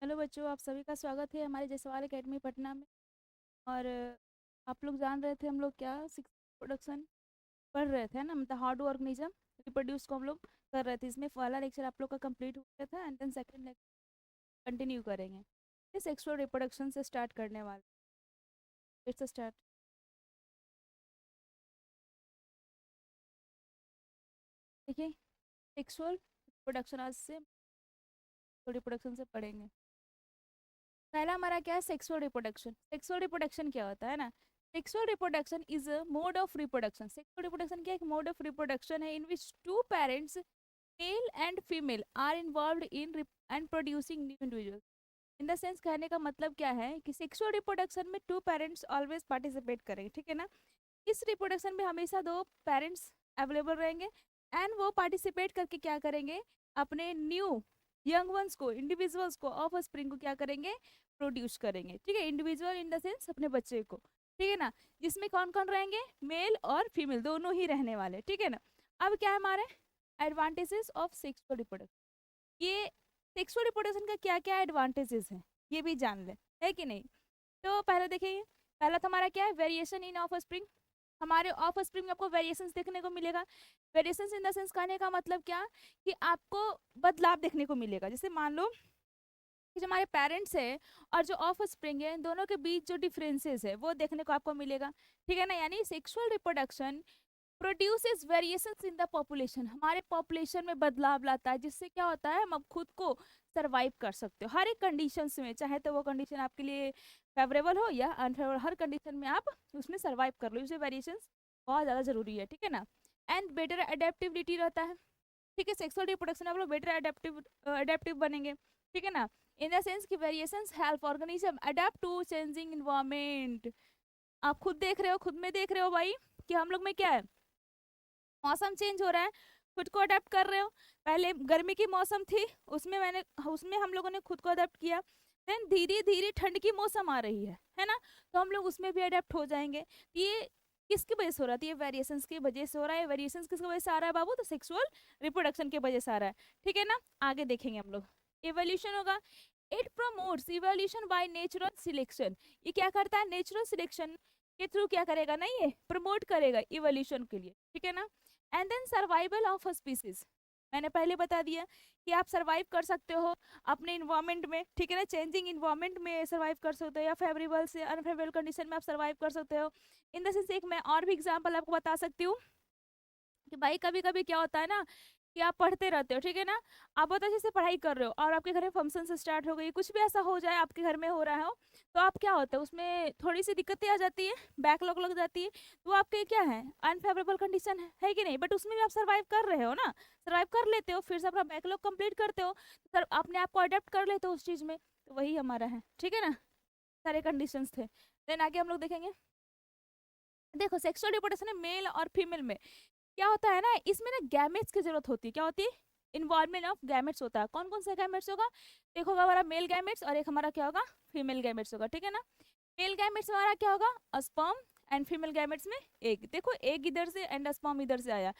Hello बच्चों, आप सभी का स्वागत है हमारे जयसवाल एकेडमी पटना में। और आप लोग जान रहे थे हम लोग क्या सिक्स प्रोडक्शन पढ़ रहे थे ना, मतलब हार्ड ऑर्गेनिज्म रिप्रोड्यूस को हम लोग कर रहे थे। इसमें पहला लेक्चर आप लोग का कंप्लीट हो गया था and then second lecture continue करेंगे। ये सेक्सुअल रिप्रोडक्शन से स्टार्ट करने वाले। It's start. देखिए, सेक्सुअल रिप्रोडक्शन आज से रिप्रोडक्शन से पढ़ेंगे। पहला हमारा क्या है, सेक्सुअल रिप्रोडक्शन। सेक्सुअल रिप्रोडक्शन क्या होता है ना, sexual reproduction is a mode of reproduction. Sexual reproduction क्या, एक मोड ऑफ रिप्रोडक्शन है in which two parents male and female are involve in and producing new individual. In the sense कहने का मतलब क्या है कि सेक्सुअल रिप्रोडक्शन में टू पेरेंट्स ऑलवेज पार्टिसिपेट करेंगे, ठीक है ना। इस रिप्रोडक्शन में हमेशा दो पेरेंट्स अवेलेबल रहेंगे एंड वो पार्टिसिपेट करके क्या करेंगे, अपने न्यू यंग वंस को, इंडिविजुअल्स को, ऑफ स्प्रिंग को क्या करेंगे, प्रोड्यूस करेंगे, ठीक है। इंडिविजुअल इन द सेंस अपने बच्चे को, ठीक है ना। जिसमें कौन कौन रहेंगे, मेल और फीमेल दोनों ही रहने वाले, ठीक है ना। अब क्या है हमारे एडवांटेजेस ऑफ सेक्सुअल रिप्रोडक्शन। ये सेक्सुअल रिप्रोडक्शन का क्या क्या एडवांटेजेस हैं ये भी जान ले, है कि नहीं। तो पहले देखिए, पहला तो हमारा क्या है, वेरिएशन इन ऑफ स्प्रिंग। हमारे ऑफ स्प्रिंग में आपको वेरिएशंस देखने को मिलेगा। वेरिएशंस इन द सेंस कहने का मतलब क्या, कि आपको बदलाव देखने को मिलेगा। जैसे मान लो कि जो हमारे पेरेंट्स है और जो ऑफ स्प्रिंग है, इन दोनों के बीच जो डिफरेंसेस है वो देखने को आपको मिलेगा, ठीक है ना। यानी sexual reproduction produces variations in the population, हमारे पॉपुलेशन में बदलाव लाता है, जिससे क्या होता है, हम अब खुद को सरवाइव कर सकते हो हर एक कंडीशंस में, चाहे तो वो कंडीशन आपके लिए फेवरेबल हो या अनफेवरेबल, हर कंडीशन में आप उसमें सरवाइव कर लो। इसलिए वेरिएशंस बहुत ज़्यादा जरूरी है, ठीक है ना। एंड बेटर अडेप्टिविटी रहता है, ठीक है। सेक्सुअल रिप्रोडक्शन आप लोग बेटर अडेप्टिव बनेंगे, ठीक है ना। इन द सेंस की variations help organism adapt to changing environment. आप खुद देख रहे हो, खुद में देख रहे हो भाई कि हम लोग में क्या है, मौसम चेंज हो रहा है, खुद को अडेप्ट कर रहे हो। पहले गर्मी की मौसम थी, उसमें हम लोगों ने खुद को अडेप्ट किया। देन धीरे धीरे ठंड की मौसम आ रही है ना, तो हम लोग उसमें भी अडेप्ट हो जाएंगे। ये किसकी वजह से हो रहा है, तो ये वेरिएशंस की वजह से हो रहा है। वेरिएशंस किसकी वजह से आ रहा है बाबू, तो सेक्सुअल रिप्रोडक्शन की वजह से आ रहा है, ठीक है ना। आगे देखेंगे हम लोग, इवोल्यूशन होगा। It promotes evolution by natural selection. ये क्या करता है, नेचुरल सिलेक्शन के थ्रू क्या करेगा ना, ये प्रमोट करेगा इवोल्यूशन के लिए, ठीक है ना। And then survival of a species, मैंने पहले बता दिया कि आप सर्वाइव कर सकते हो अपने इन्वायरमेंट में, ठीक है ना। चेंजिंग इन्वायरमेंट में सर्वाइव कर सकते हो या फेवरेबल से अनफेवरेबल कंडीशन में आप सर्वाइव कर सकते हो। इन द सेंस एक मैं और भी एग्जांपल आपको बता सकती हूँ कि भाई कभी कभी क्या होता है ना, कि आप पढ़ते रहते हो, ठीक है ना। आप बहुत अच्छे से पढ़ाई कर रहे हो और आपके घर में फंक्शन से स्टार्ट हो गई, कुछ भी ऐसा हो जाए आपके घर में हो रहा हो, तो आप क्या होता है, उसमें थोड़ी सी दिक्कतें आ जाती है, बैकलॉग लग जाती है, तो आपके क्या है, अनफेवरेबल कंडीशन है कि नहीं, बट उसमें भी आप सर्वाइव कर रहे हो ना, सर्वाइव कर लेते हो, फिर से अपना बैकलॉग कंप्लीट करते हो, सर अपने आप को अडेप्ट कर लेते हो उस चीज में, तो वही हमारा है, ठीक है ना। सारे कंडीशंस थे। देन आगे हम लोग देखेंगे। देखो, सेक्सुअल रिप्रोडक्शन में मेल और फीमेल में क्या होता है ना, इसमें ना गैमेट्स की जरूरत होती है। क्या होती है, इन्वॉल्वमेंट ऑफ गैमेट्स होता है। कौन कौन सा गैमेट्स होगा, देखो होगा हमारा मेल गैमेट्स और एक हमारा क्या होगा, फीमेल गैमेट्स होगा, ठीक है ना। मेल गैमेट्स में हमारा क्या होगा, स्पर्म, एंड फीमेल गैमेट्स में एग। देखो एग इधर से एंड स्पर्म इधर से आया,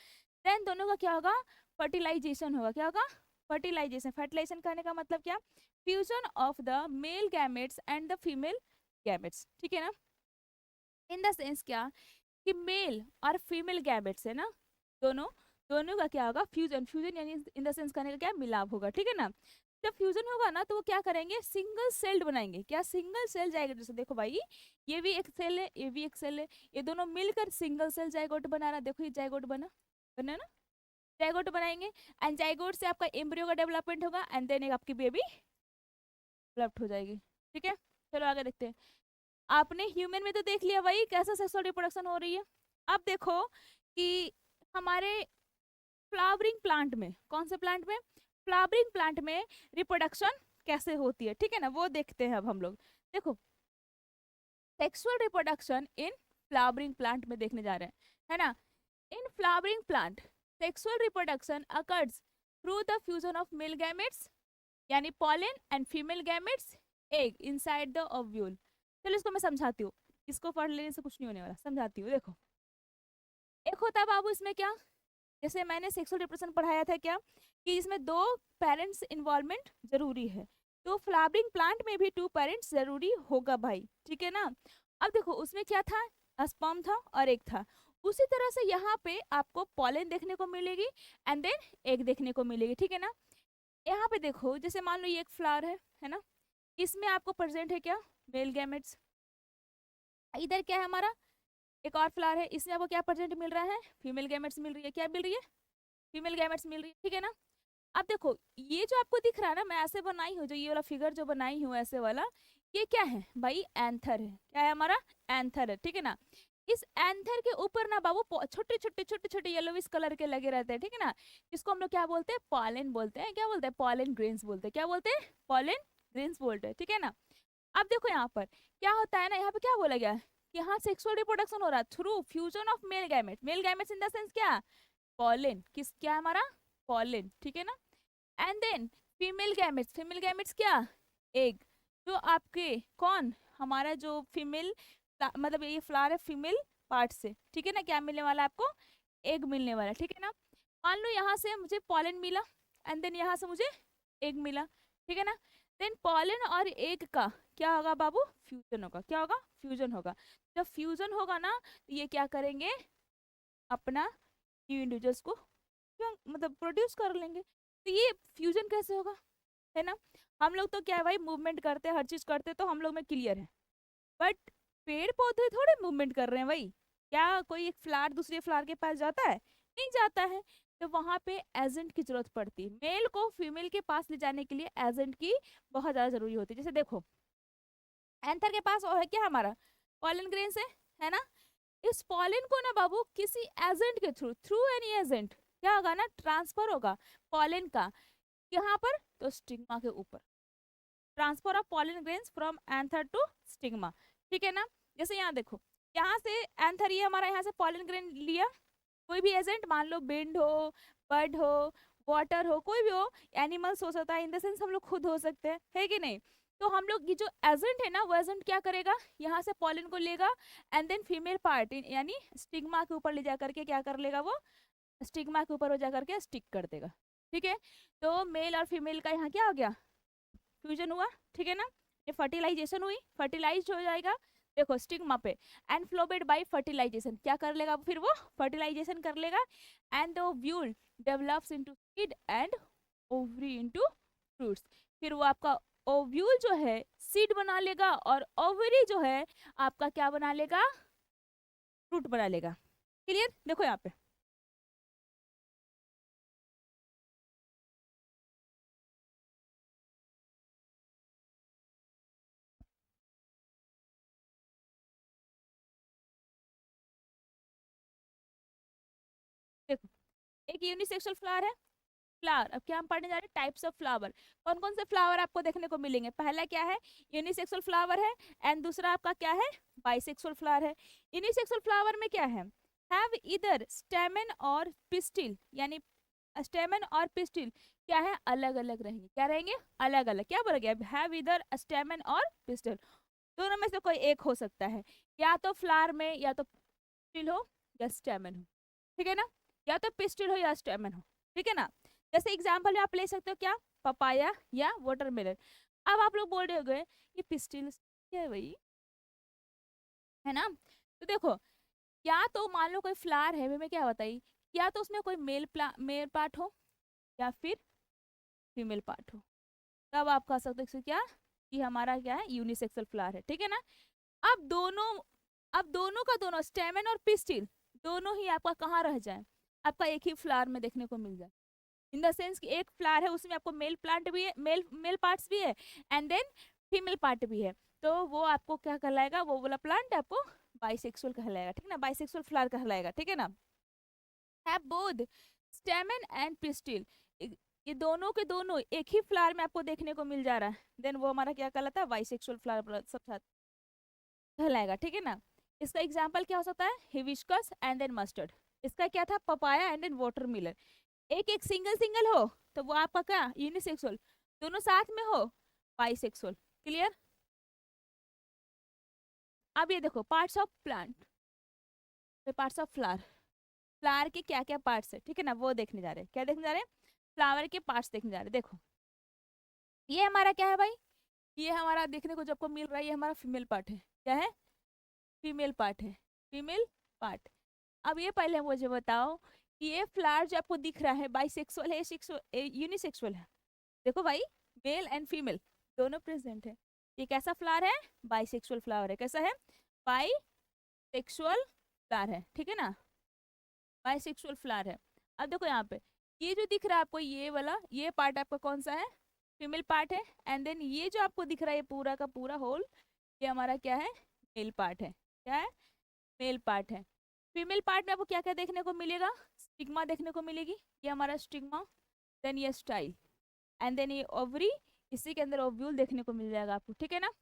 देन दोनों का क्या होगा, फर्टिलाइजेशन होगा। क्या होगा, फर्टिलाइजेशन। फर्टिलाइजेशन करने का मतलब क्या, fusion of the mail gametes and the female gametes, ठीक है ना। इन द सेंस क्या, कि मेल और फीमेल गैमेट्स है ना, दोनों दोनों का क्या होगा, फ्यूजन। फ्यूजन यानी इन द सेंस करने का क्या, मिलाप होगा, ठीक है ना। जब फ्यूजन होगा ना, तो वो क्या करेंगे, सिंगल सेल्ड बनाएंगे। क्या, सिंगल सेल जाएगा। जैसे देखो भाई, ये भी एक सेल है, ये भी एक सेल है, ये दोनों मिलकर सिंगल सेल जाइगोट बना रहा। देखो ये जाइगोट बना बना ना, जाइगोट बनाएंगे एंड जाइगोट से आपका एम्ब्रियो का डेवलपमेंट होगा एंड देन एक आपकी बेबी डेवलप्ड हो जाएगी, ठीक है। चलो आगे देखते हैं। आपने ह्यूमन में तो देख लिया भाई कैसा सेक्सुअल रिप्रोडक्शन हो रही है। अब देखो कि हमारे फ्लावरिंग प्लांट में, कौन से प्लांट में, फ्लावरिंग प्लांट में रिप्रोडक्शन कैसे होती है, ठीक है ना, वो देखते हैं अब हम लोग। देखो, sexual reproduction in flowering plant में देखने जा रहे हैं, है ना। In flowering plant sexual reproduction occurs through the fusion of male gametes यानी pollen and female gametes egg inside the ovule. चलो इसको मैं समझाती हूँ, इसको पढ़ लेने से कुछ नहीं होने वाला, समझाती हूँ। देखो, एक होता है बाबू इसमें क्या, जैसे मैंने सेक्सुअल रिप्रोडक्शन पढ़ाया था क्या, कि इसमें दो पेरेंट्स इन्वॉल्वमेंट जरूरी है। तो फ्लावरिंग प्लांट में भी 2 पेरेंट्स जरूरी होगा भाई, ठीक है ना। अब देखो उसमें क्या था, स्पर्म था और एग था। उसी तरह से यहाँ पे आपको पॉलन देखने को मिलेगी एंड देन एग देखने को मिलेगी, ठीक है ना। यहाँ पे देखो जैसे मान लो ये एक फ्लावर है ना, इसमें आपको प्रेजेंट है क्या, मेल गैमेट्स। इधर क्या है हमारा, एक और फ्लावर है, इसमें आपको क्या प्रेजेंट मिल रहा है, फीमेल गैमेट्स मिल रही है, क्या मिल रही है, फीमेल गैमेट्स मिल रही है, ठीक है ना। अब देखो ये जो आपको दिख रहा है ना, मैं ऐसे बनाई हूँ, जो ये वाला फिगर जो बनाई हूँ ऐसे वाला, ये क्या है भाई, एंथर है। क्या है हमारा, एंथर है, ठीक है ना। इस एंथर के ऊपर ना बाबू छोटे छोटे छोटे छोटे येलोविश कलर के लगे रहते हैं, ठीक है ना। इसको हम लोग क्या बोलते हैं, पॉलन बोलते हैं। क्या बोलते हैं, पॉलन ग्रेन्स बोलते हैं। क्या बोलते हैं, पॉलन ग्रेन्स बोलते हैं, ठीक है ना। अब देखो यहाँ पर क्या होता है ना, यहाँ पे क्या बोला गया है, कि यहाँ सेक्सुअल रिप्रोडक्शन हो रहा है through fusion of male gamete. Male gametes in the sense क्या, पॉलन, किस क्या है हमारा, पॉलन, ठीक है ना। And then female gametes, female gametes क्या, एग। जो आपके कौन, हमारा जो फीमेल, मतलब ये फ्लावर है फीमेल पार्ट से, ठीक है ना। क्या मिलने वाला है आपको, एग मिलने वाला है, ठीक है ना। मान लो यहाँ से मुझे पॉलन मिला एंड देन यहाँ से मुझे एग मिला, ठीक है ना। देन पॉलन और एग का क्या होगा बाबू, फ्यूजन होगा। क्या होगा, फ्यूजन होगा। जब फ्यूजन होगा ना तो ये क्या करेंगे, अपना न्यू इंडिविजुअल्स को मतलब प्रोड्यूस कर लेंगे। तो ये फ्यूजन कैसे होगा, है ना। हम लोग तो क्या है भाई, मूवमेंट करते हैं, हर चीज करते हैं, तो हम लोग में क्लियर है। बट पेड़ पौधे थोड़े मूवमेंट कर रहे हैं भाई। क्या कोई एक फ्लावर दूसरे फ्लावर के पास जाता है, नहीं जाता है। तो वहां पे एजेंट की जरूरत पड़ती है, मेल को फीमेल के पास ले जाने के लिए एजेंट की बहुत ज्यादा जरूरी होती है। जैसे देखो एंथर के पास वो है क्या हमारा, पॉलन ग्रेन्स है ना। इस पॉलन को ना बाबू किसी एजेंट के थ्रू, थ्रू एनी एजेंट, क्या होगा ना, ट्रांसफर होगा पॉलन का, यहाँ पर तो स्टिग्मा के ऊपर। Transfer of pollen grains from anther to stigma, ठीक है ना। जैसे यहाँ देखो, यहाँ से एंथर, ये हमारा यहाँ से पॉलन ग्रेन लिया, कोई भी एजेंट, मान लो विंड हो, बर्ड हो, वाटर हो, कोई भी हो, एनिमल्स हो सकता है, इन द सेंस हम लोग खुद हो सकते हैं, है कि नहीं। तो हम लोग ये जो एजेंट है ना, वो एजेंट क्या करेगा, यहाँ से पॉलन को लेगा एंड देन फीमेल पार्ट यानी स्टिग्मा के ऊपर ले जा करके क्या कर लेगा, वो स्टिग्मा के ऊपर हो जा करके स्टिक कर देगा, ठीक है। तो मेल और फीमेल का यहाँ क्या हो गया, फ्यूजन हुआ, ठीक है ना। ये फर्टिलाइजेशन हुई, फर्टिलाइज हो जाएगा, देखो स्टिग्मा पे, एंड फ्लोबेड बाय फर्टिलाइजेशन, क्या कर लेगा फिर वो, फर्टिलाइजेशन कर लेगा and the ovule develops into seed and ovary into fruits. फिर वो आपका ओव्यूल जो है सीड बना लेगा और ओवरी जो है आपका क्या बना लेगा, फ्रूट बना लेगा। क्लियर, देखो यहाँ पे देखो, एक यूनिसेक्सुअल फ्लावर है, फ्लावर। अब क्या हम पढ़ने जा रहे हैं, टाइप्स ऑफ फ्लावर। कौन कौन से फ्लावर आपको देखने को मिलेंगे, पहला क्या है, यूनिसेक्सुअल फ्लावर है, एंड दूसरा आपका क्या है, बाइसेक्सुअल फ्लावर है। यूनिसेक्सुअल फ्लावर में क्या है, हैव इधर स्टेमन और पिस्टिल, यानी स्टेमन और पिस्टिल क्या है, अलग अलग रहेंगे। क्या रहेंगे, अलग अलग। क्या बोला गया, हैव इधर स्टेमन और पिस्टिल, दोनों में से कोई एक हो सकता है, या तो फ्लावर में या तो पिस्टिल हो या स्टेमन हो, ठीक है ना। या तो पिस्टिल हो या स्टेमन हो, ठीक है ना। जैसे एग्जाम्पल में आप ले सकते हो क्या, पपाया या वाटरमेलन। अब आप लोग बोल रहे हो ये पिस्टिल क्या है भाई, है ना। तो देखो, या तो मान लो कोई फ्लावर है, में क्या बताइए, या तो उसमें कोई मेल पार्ट हो या फिर फीमेल पार्ट हो, तब आप कह सकते हो क्या, कि हमारा क्या है, यूनिसेक्सुअल फ्लावर है, ठीक है ना। अब दोनों, अब दोनों का दोनों स्टेमन और पिस्टिल दोनों ही आपका कहाँ रह जाए, आपका एक ही फ्लावर में देखने को मिल जाए। इन द सेंस कि एक फ्लावर है, उसमें आपको मेल प्लांट भी है, मेल पार्ट्स भी है एंड देन फीमेल पार्ट भी है। तो वो आपको क्या कहलाएगा, वो वाला प्लांट आपको बाइसेक्सुअल कहलाएगा, ठीक है ना, बाइसेक्सुअल फ्लावर कहलाएगा, ठीक है ना। Have both stamen and pistil, ये दोनों के दोनों एक ही फ्लावर में आपको देखने को मिल जा रहा है, देन वो हमारा क्या कहलाता है, बाइसेक्सुअल फ्लावर सब साथ कहलाएगा, ठीक है ना। इसका एग्जाम्पल क्या हो सकता है, हिबिस्कस एंड देन मस्टर्ड। इसका क्या था, पपाया एंड देन वाटरमेलन। एक एक सिंगल सिंगल हो तो वो आपका क्या, यूनिसेक्सुअल। दोनों साथ में हो, बाइसेक्सुअल। क्लियर। अब ये देखो parts of plant, parts of flower, flower के क्या क्या पार्ट्स है, ठीक है ना, वो देखने जा रहे हैं। क्या देखने जा रहे हैं, फ्लावर के पार्ट्स देखने जा रहे हैं। देखो ये हमारा क्या है भाई, ये हमारा देखने को जो आपको मिल रहा है ये हमारा फीमेल पार्ट है। क्या है, फीमेल पार्ट है, फीमेल पार्ट। अब ये पहले मुझे बताओ कि ये फ्लावर जो आपको दिख रहा है बाइसेक्सुअल है, सेक्सुअल यूनिसेक्सुअल है? देखो भाई, मेल एंड फीमेल दोनों प्रेजेंट है। ये कैसा फ्लावर है, बाइसेक्सुअल फ्लावर है। कैसा है, बाइसेक्सुअल फ्लावर है, ठीक है ना, बाइसेक्सुअल फ्लावर है। अब देखो यहाँ पे ये जो दिख रहा है आपको, ये वाला ये पार्ट आपका कौन सा है, फीमेल पार्ट है। एंड देन ये जो आपको दिख रहा है ये पूरा का पूरा होल, ये हमारा क्या है, मेल पार्ट है। क्या है, मेल पार्ट है। फीमेल पार्ट में आपको क्या क्या देखने को मिलेगा, स्टिग्मा देखने को मिलेगी, ये हमारा स्टिग्मा। देन ये स्टाइल, एंड देन ये ओवरी, इसी के अंदर ओव्यूल देखने को मिल जाएगा आपको, ठीक है ना।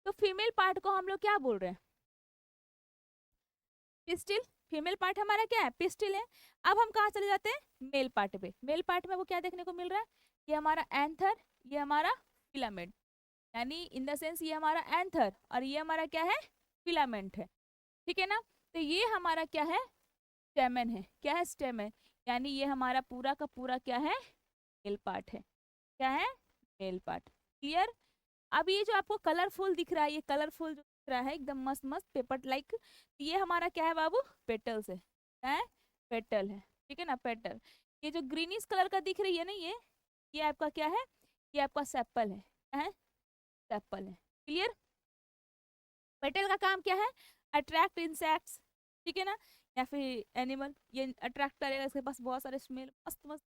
तो फीमेल पार्ट को हम लोग क्या बोल रहे हैं, पिस्टिल। फीमेल पार्ट हमारा क्या है, पिस्टिल है। अब हम कहाँ चले जाते हैं, मेल पार्ट पे। मेल पार्ट में वो क्या देखने को मिल रहा है, ये हमारा एंथर, ये हमारा फिलामेंट, यानी इन द सेंस ये हमारा एंथर और ये हमारा क्या है, फिलामेंट है, ठीक है ना। तो ये हमारा क्या है, स्टेमन है। क्या है, स्टेमन, यानी ये हमारा पूरा का पूरा क्या है, मेल पार्ट है। क्या है, मेल पार्ट। क्लियर। अब ये जो आपको कलरफुल दिख रहा है, ये कलरफुल जो दिख रहा है एकदम मस्त मस्त पेपर लाइक, ये हमारा क्या है बाबू, पेटल्स है। क्या है, पेटल है, ठीक है ना, पेटल। ये जो ग्रीनिश कलर का दिख रही है ना, ये आपका क्या है, ये आपका सेपल है। क्या है, सेपल है। क्लियर। पेटल का काम क्या है, अट्रैक्ट इंसेक्ट्स, ठीक है ना, या फिर एनिमल, ये अट्रैक्ट करेगा, इसके पास बहुत सारे स्मेल मस्त मस्त।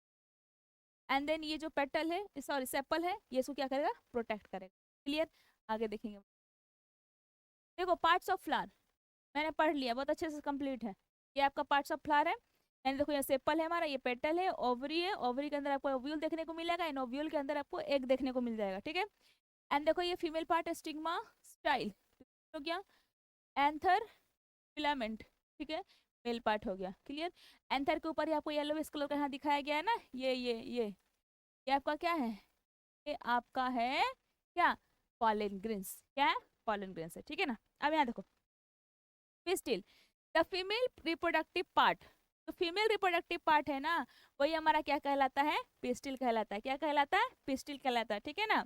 एंड देन ये जो पेटल है, सॉरी सेपल है, ये इसको क्या करेगा, प्रोटेक्ट करेगा। क्लियर। आगे देखेंगे। देखो पार्ट्स ऑफ फ्लावर मैंने पढ़ लिया, बहुत अच्छे से कंप्लीट है। ये आपका पार्ट्स ऑफ फ्लावर है। एंड देखो ये सेपल है हमारा, ये पेटल है, ओवरी है, ओवरी के अंदर आपको ओव्यूल देखने को मिलेगा, एंड ओव्यूल के अंदर आपको एग देखने को मिल जाएगा, ठीक है। एंड देखो ये फीमेल पार्ट है, स्टिग्मा, स्टाइल हो गया, एंथर, फिलामेंट, ठीक है, मेल पार्ट हो गया। क्लियर। एंथर के ऊपर ही आपको येलो कलर का यहाँ दिखाया गया है ना, ये आपका क्या है, ये आपका है क्या, पॉलन ग्रेन्स। क्या है, पॉलन ग्रेन्स है, ठीक है ना। अब यहाँ देखो, pistil, the female reproductive part. तो फीमेल रिप्रोडक्टिव पार्ट है ना, वही हमारा क्या कहलाता है, पिस्टिल कहलाता है। क्या कहलाता है, पिस्टिल कहलाता है, ठीक है ना,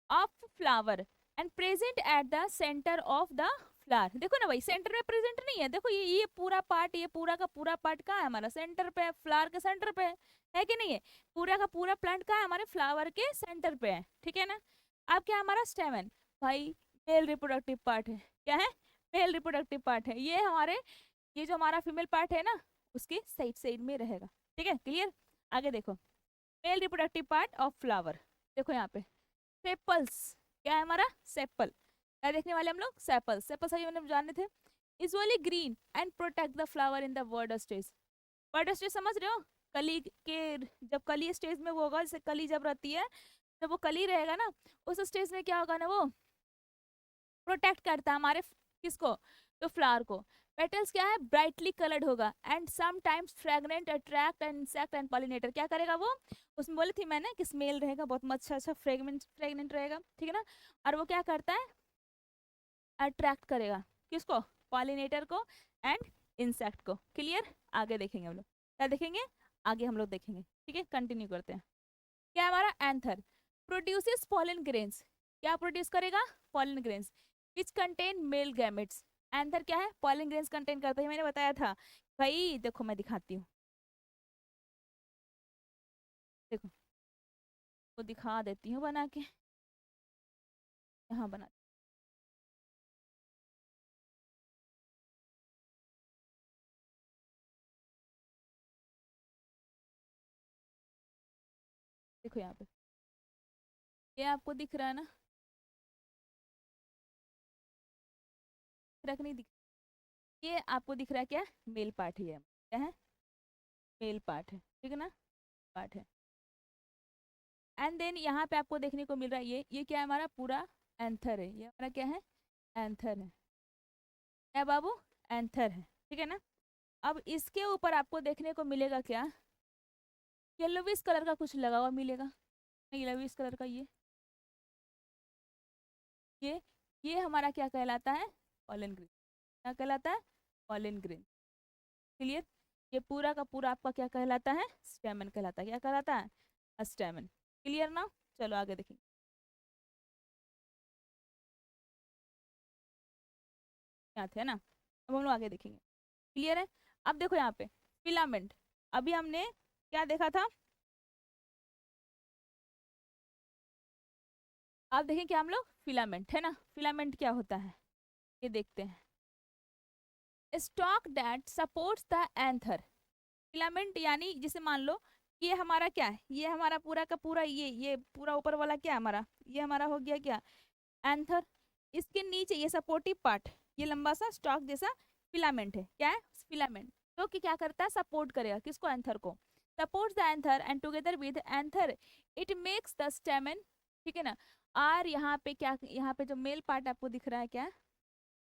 of flower and present at the centre of the flower. देखो ना भाई, सेंटर में प्रेजेंट नहीं है, देखो ये पूरा पार्ट, ये पूरा का पूरा पार्ट कहाँ है हमारा, सेंटर पे है, फ्लावर के सेंटर पे है कि नहीं है। पूरा का पूरा प्लांट कहाँ है, हमारे फ्लावर के सेंटर पे है, ठीक है ना। अब क्या हमारा स्टेमन, भाई मेल रिप्रोडक्टिव पार्ट है। क्या है, मेल रिप्रोडक्टिव पार्ट है। ये हमारे, ये जो हमारा फीमेल पार्ट है ना, उसके साइड साइड में रहेगा, ठीक है। क्लियर। आगे देखो, mail reproductive part of flower, देखो यहाँ पे सेपल्स। क्या है हमारा, सेपल। क्या देखने वाले हम लोग, सेपल। सेपल सही मैंने जाने थे। Usually green and protect the flower in the word stage. Word stage समझ रहे हो, कली के, जब कली स्टेज में वो होगा, जैसे कली जब रहती है, जब वो कली रहेगा ना, उस स्टेज में क्या होगा ना, वो प्रोटेक्ट करता है हमारे किसको, तो फ्लावर को। पेटल्स क्या है, ब्राइटली कलर्ड होगा, and sometimes fragrant attract insect and pollinator. क्या करेगा वो, उसमें बोली थी मैंने कि स्मेल रहेगा बहुत अच्छा अच्छा, फ्रेगनेंट फ्रेगनेंट रहेगा, ठीक है ना। और वो क्या करता है, अट्रैक्ट करेगा किसको, पॉलिनेटर को एंड इंसेक्ट को। क्लियर। आगे देखेंगे हम लोग, क्या देखेंगे, आगे हम लोग देखेंगे, ठीक है। कंटिन्यू करते हैं। क्या हमारा एंथर प्रोड्यूसेस पॉलन ग्रेन्स। क्या प्रोड्यूस करेगा, pollen grains which contain male gametes. Anther क्या है, पॉलन ग्रेन्स कंटेन करता है, मैंने बताया था भाई। देखो मैं दिखाती हूँ, देखो वो दिखा देती हूँ बना के, यहाँ बना, देखो यहाँ पे ये आपको दिख रहा है ना, दिख रहा है कि नहीं दिख, ये आपको दिख रहा है क्या, मेल पार्ट ही है। क्या है, मेल पार्ट है, ठीक है ना, पार्ट है। एंड देन यहाँ पे आपको देखने को मिल रहा है, ये क्या है हमारा पूरा एंथर है, ये हमारा क्या है, एंथर है। क्या बाबू, एंथर है, ठीक है ना। अब इसके ऊपर आपको देखने को मिलेगा क्या, येलोविश कलर का कुछ लगा हुआ मिलेगा, येलोविश कलर का ये ये हमारा क्या कहलाता है, पॉलन ग्रेन। क्या कहलाता है, पॉलन ग्रेन। क्लियर। ये पूरा का पूरा आपका क्या कहलाता है, स्टेमन कहलाता है। क्या कहलाता है, स्टेमन। क्लियर ना। चलो आगे देखेंगे। यहाँ थे, है ना। अब हम लोग आगे देखेंगे। क्लियर है। अब देखो यहाँ पे फिलामेंट, अभी हमने क्या देखा था, अब देखें क्या हम लोग, फिलामेंट है ना, फिलामेंट क्या होता है ये देखते हैं। Stock that supports the anther, filament यानी जिसे मान लो ये हमारा क्या है, ये हमारा पूरा का पूरा ये पूरा ऊपर वाला क्या है हमारा, ये हमारा हो गया क्या, एंथर। इसके नीचे ये सपोर्टिव पार्ट, ये लंबा सा स्टॉक जैसा फिलामेंट है, क्या है, फिलामेंट। तो कि क्या करता है, सपोर्ट करेगा किसको, एंथर को। Supports the anther and together with anther it makes the स्टेमन, ठीक है ना। और यहाँ पे क्या, यहाँ पे जो मेल पार्ट आपको दिख रहा है क्या,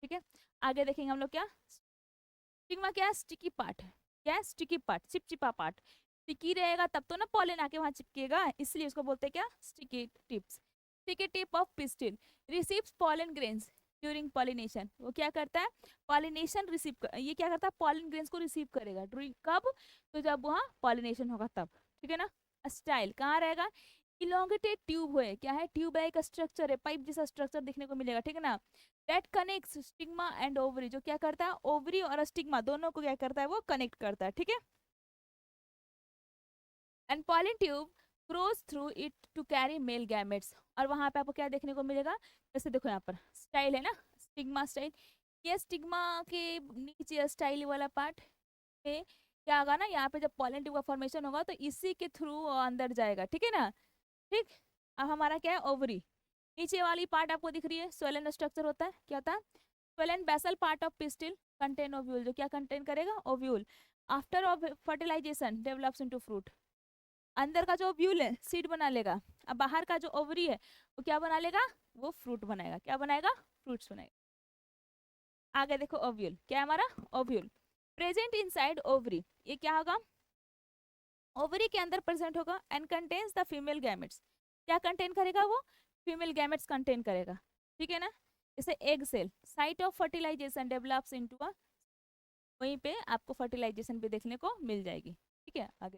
ठीक है। आगे देखेंगे हम लोग क्या, स्टिग्मा क्या, स्टिकी पार्ट है, क्या, स्टिकी पार्ट, चिपचिपा पार्ट। स्टिकी रहेगा तब तो ना पॉलन आके वहां चिपकेगा, इसलिए उसको बोलते हैं क्या, sticky tips. Sticky tip of pistil receives pollen grains during pollination, वो क्या करता है, पॉलिनेशन रिसीव कर, ये क्या करता है, पॉलन ग्रेन्स को रिसीव करेगा ड्यूरिंग, कब, तो जब वहाँ पॉलिनेशन होगा तब, ठीक है ना। स्टाइल कहाँ रहेगा, इलोंगेटेड ट्यूब है, क्या है, ट्यूब है, एक स्ट्रक्चर है, पाइप जैसा स्ट्रक्चर देखने को मिलेगा, ठीक है ना। That connects stigma and ovary, जो क्या करता है, ओवरी और स्टिग्मा दोनों को क्या करता है, वो कनेक्ट करता है, ठीक है। And pollen tube grows through it to carry male gametes, और वहां पे आपको क्या देखने को मिलेगा, जैसे देखो यहाँ पर स्टाइल है ना, स्टिग्मा स्टाइल, ये स्टिग्मा के नीचे स्टाइल वाला पार्ट है, क्या होगा ना, यहाँ पे जब पॉलन ट्यूब का फॉर्मेशन होगा तो इसी के थ्रू अंदर जाएगा, ठीक है ना। ठीक। अब हमारा क्या है, ओवरी, नीचे वाली पार्ट आपको दिख रही है, स्वेलन स्ट्रक्चर होता है, क्या होता है, swollen basal part of pistil contain ovule, जो क्या कंटेन करेगा, ovule. After fertilisation develops into fruit, अंदर का जो ओव्यूल है सीड बना लेगा, अब बाहर का जो ओवरी है वो क्या बना लेगा, वो फ्रूट बनाएगा, क्या बनाएगा, फ्रूट्स बनाएगा। आगे देखो ओव्यूल, क्या है हमारा, ओव्यूल प्रेजेंट इनसाइड ओवरी, ये क्या होगा, ओवरी के अंदर प्रेजेंट होगा and contains the female gametes, क्या कंटेन करेगा वो, फीमेल गैमेट्स कंटेन करेगा, ठीक है ना। जैसे egg cell, site of fertilisation develops into a, वहीं पे आपको फर्टिलाइजेशन भी देखने को मिल जाएगी, ठीक है। आगे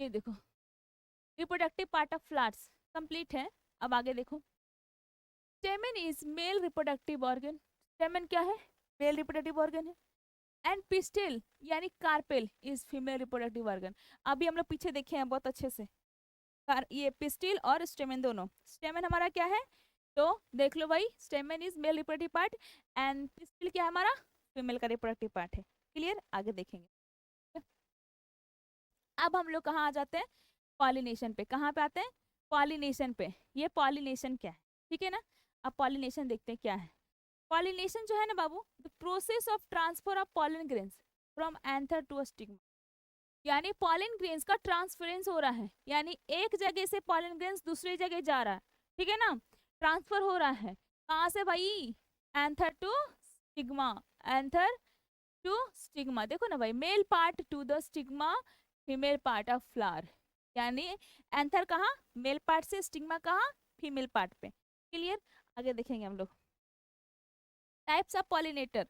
ये देखो, reproductive part of flowers complete है। अब आगे देखो, स्टेमन इज मेल रिप्रोडक्टिव ऑर्गन, स्टेमन क्या है, मेल रिप्रोडक्टिव ऑर्गन है। एंड पिस्टिल यानी carpel is female reproductive organ, अभी हम लोग पीछे देखे हैं बहुत अच्छे से, ये पिस्टिल और स्टेमन दोनों, स्टेमन हमारा क्या है, तो देख लो भाई, स्टेमन is male reproductive part and pistil क्या है हमारा, फीमेल का रिप्रोडक्टिव पार्ट है। क्लियर, आगे देखेंगे। अब हम लोग कहाँ आ जाते हैं, पॉलिनेशन पे, कहाँ पे आते हैं, पॉलिनेशन पे। ये पॉलिनेशन क्या है, ठीक है ना। अब पॉलिनेशन देखते हैं क्या है। पॉलिनेशन जो है ना बाबू, the process of transfer of pollen grains from anther to stigma, यानी पॉलन ग्रेन्स का ट्रांसफरेंस हो रहा है, यानी एक जगह से पॉलन ग्रेन्स दूसरी जगह जा रहा है, ठीक है ना, ट्रांसफर हो रहा है, कहाँ से भाई, anther to stigma, anther to stigma, देखो ना भाई, male part to the stigma, female part of flower, यानी एंथर कहाँ, मेल पार्ट से, स्टिग्मा कहाँ, फीमेल पार्ट पे। क्लियर, आगे देखेंगे हम लोग। टाइप्स ऑफ पॉलिनेटर,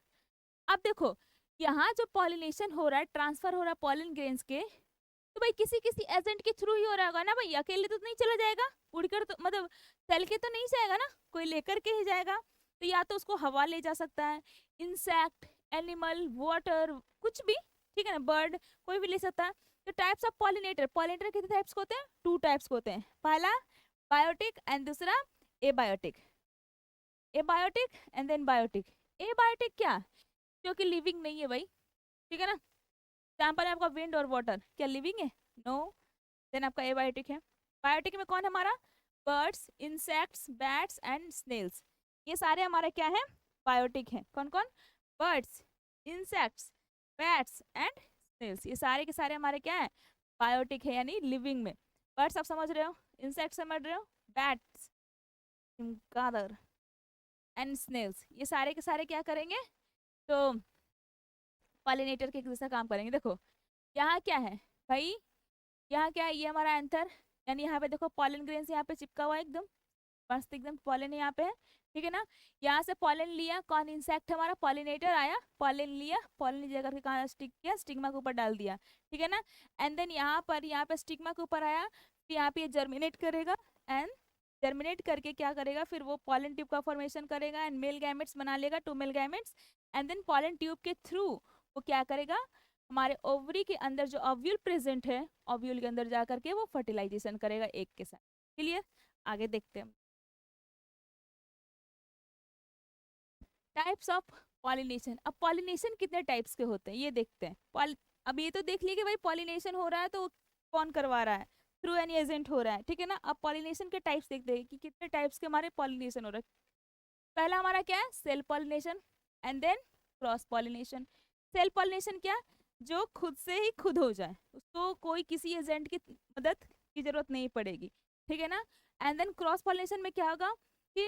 अब देखो यहाँ जो पॉलिनेशन हो रहा है, ट्रांसफर हो रहा है पॉलन ग्रेन्स के, तो भाई किसी किसी एजेंट के थ्रू ही हो रहा होगा ना भाई, अकेले तो नहीं चला जाएगा उड़कर, तो मतलब चल के तो नहीं जाएगा ना, कोई लेकर के ही जाएगा। तो या तो उसको हवा ले जा सकता है, इंसेक्ट, एनिमल, वाटर, कुछ भी, ठीक है ना, बर्ड, कोई भी ले सकता है। तो टाइप्स ऑफ पॉलिनेटर, पॉलिनेटर कितने टाइप्स के होते हैं, टू टाइप्स के होते हैं, पहला बायोटिक एंड दूसरा abiotic, abiotic and then biotic. Abiotic क्या, जो कि लिविंग नहीं है भाई, ठीक है ना, एग्जाम्पल है आपका विंड और वाटर, क्या लिविंग है, नो, देन आपका एबायोटिक है। बायोटिक में कौन है हमारा, birds, insects, bats and snails, ये सारे हमारे क्या है, बायोटिक हैं, कौन कौन, birds, insects, bats and snails, ये सारे के सारे हमारे क्या है, बायोटिक है, यानी लिविंग में। बर्ड्स आप समझ रहे हो, इंसेक्ट समझ रहे हो, बैट्स, चमगादड़ एंड स्नेल्स, ये सारे के सारे क्या करेंगे, तो पॉलिनेटर के जैसा काम करेंगे। देखो यहाँ क्या है भाई, यहाँ क्या है, ये हमारा एंथर, यानी यहाँ पे देखो पॉलन ग्रेन्स यहाँ पे चिपका हुआ है एकदम मस्त, एकदम पॉलन यहाँ पे है, ठीक है ना। यहाँ से पॉलन लिया, कौन, इंसेक्ट हमारा, पॉलिनेटर आया, पॉलन लिया, पॉलन लीजिए करके कहाँ स्टिक किया, स्टिग्मा के ऊपर डाल दिया, ठीक है ना। एंड देन यहाँ पे स्टिग्मा के ऊपर आया, फिर यहाँ पे ये जर्मिनेट करेगा एंड जर्मिनेट करके क्या करेगा, फिर वो पॉलन ट्यूब का फॉर्मेशन करेगा एंड मेल गैमेट्स बना लेगा, 2 male gametes. And then pollen tube के थ्रू वो क्या करेगा, हमारे ओवरी के अंदर जो ओव्यूल प्रेजेंट है, ओव्यूल के अंदर जा करके वो फर्टिलाइजेशन करेगा एक के साथ। क्लियर? आगे देखते हैं टाइप्स ऑफ पॉलिनेशन। अब पॉलिनेशन कितने टाइप्स के होते हैं ये देखते हैं। अब ये तो देख लिया कि भाई पॉलिनेशन हो रहा है तो कौन करवा रहा है, थ्रू एनी एजेंट हो रहा है, ठीक है ना। अब पॉलिनेशन के टाइप्स देखते हैं कि कितने टाइप्स के हमारे पॉलिनेशन हो रहा है। पहला हमारा क्या है, self pollination and then cross pollination. Self pollination क्या, जो खुद से ही खुद हो जाए, उसको कोई किसी एजेंट की मदद की जरूरत नहीं पड़ेगी, ठीक है ना। एंड देन क्रॉस पॉलिनेशन में क्या होगा कि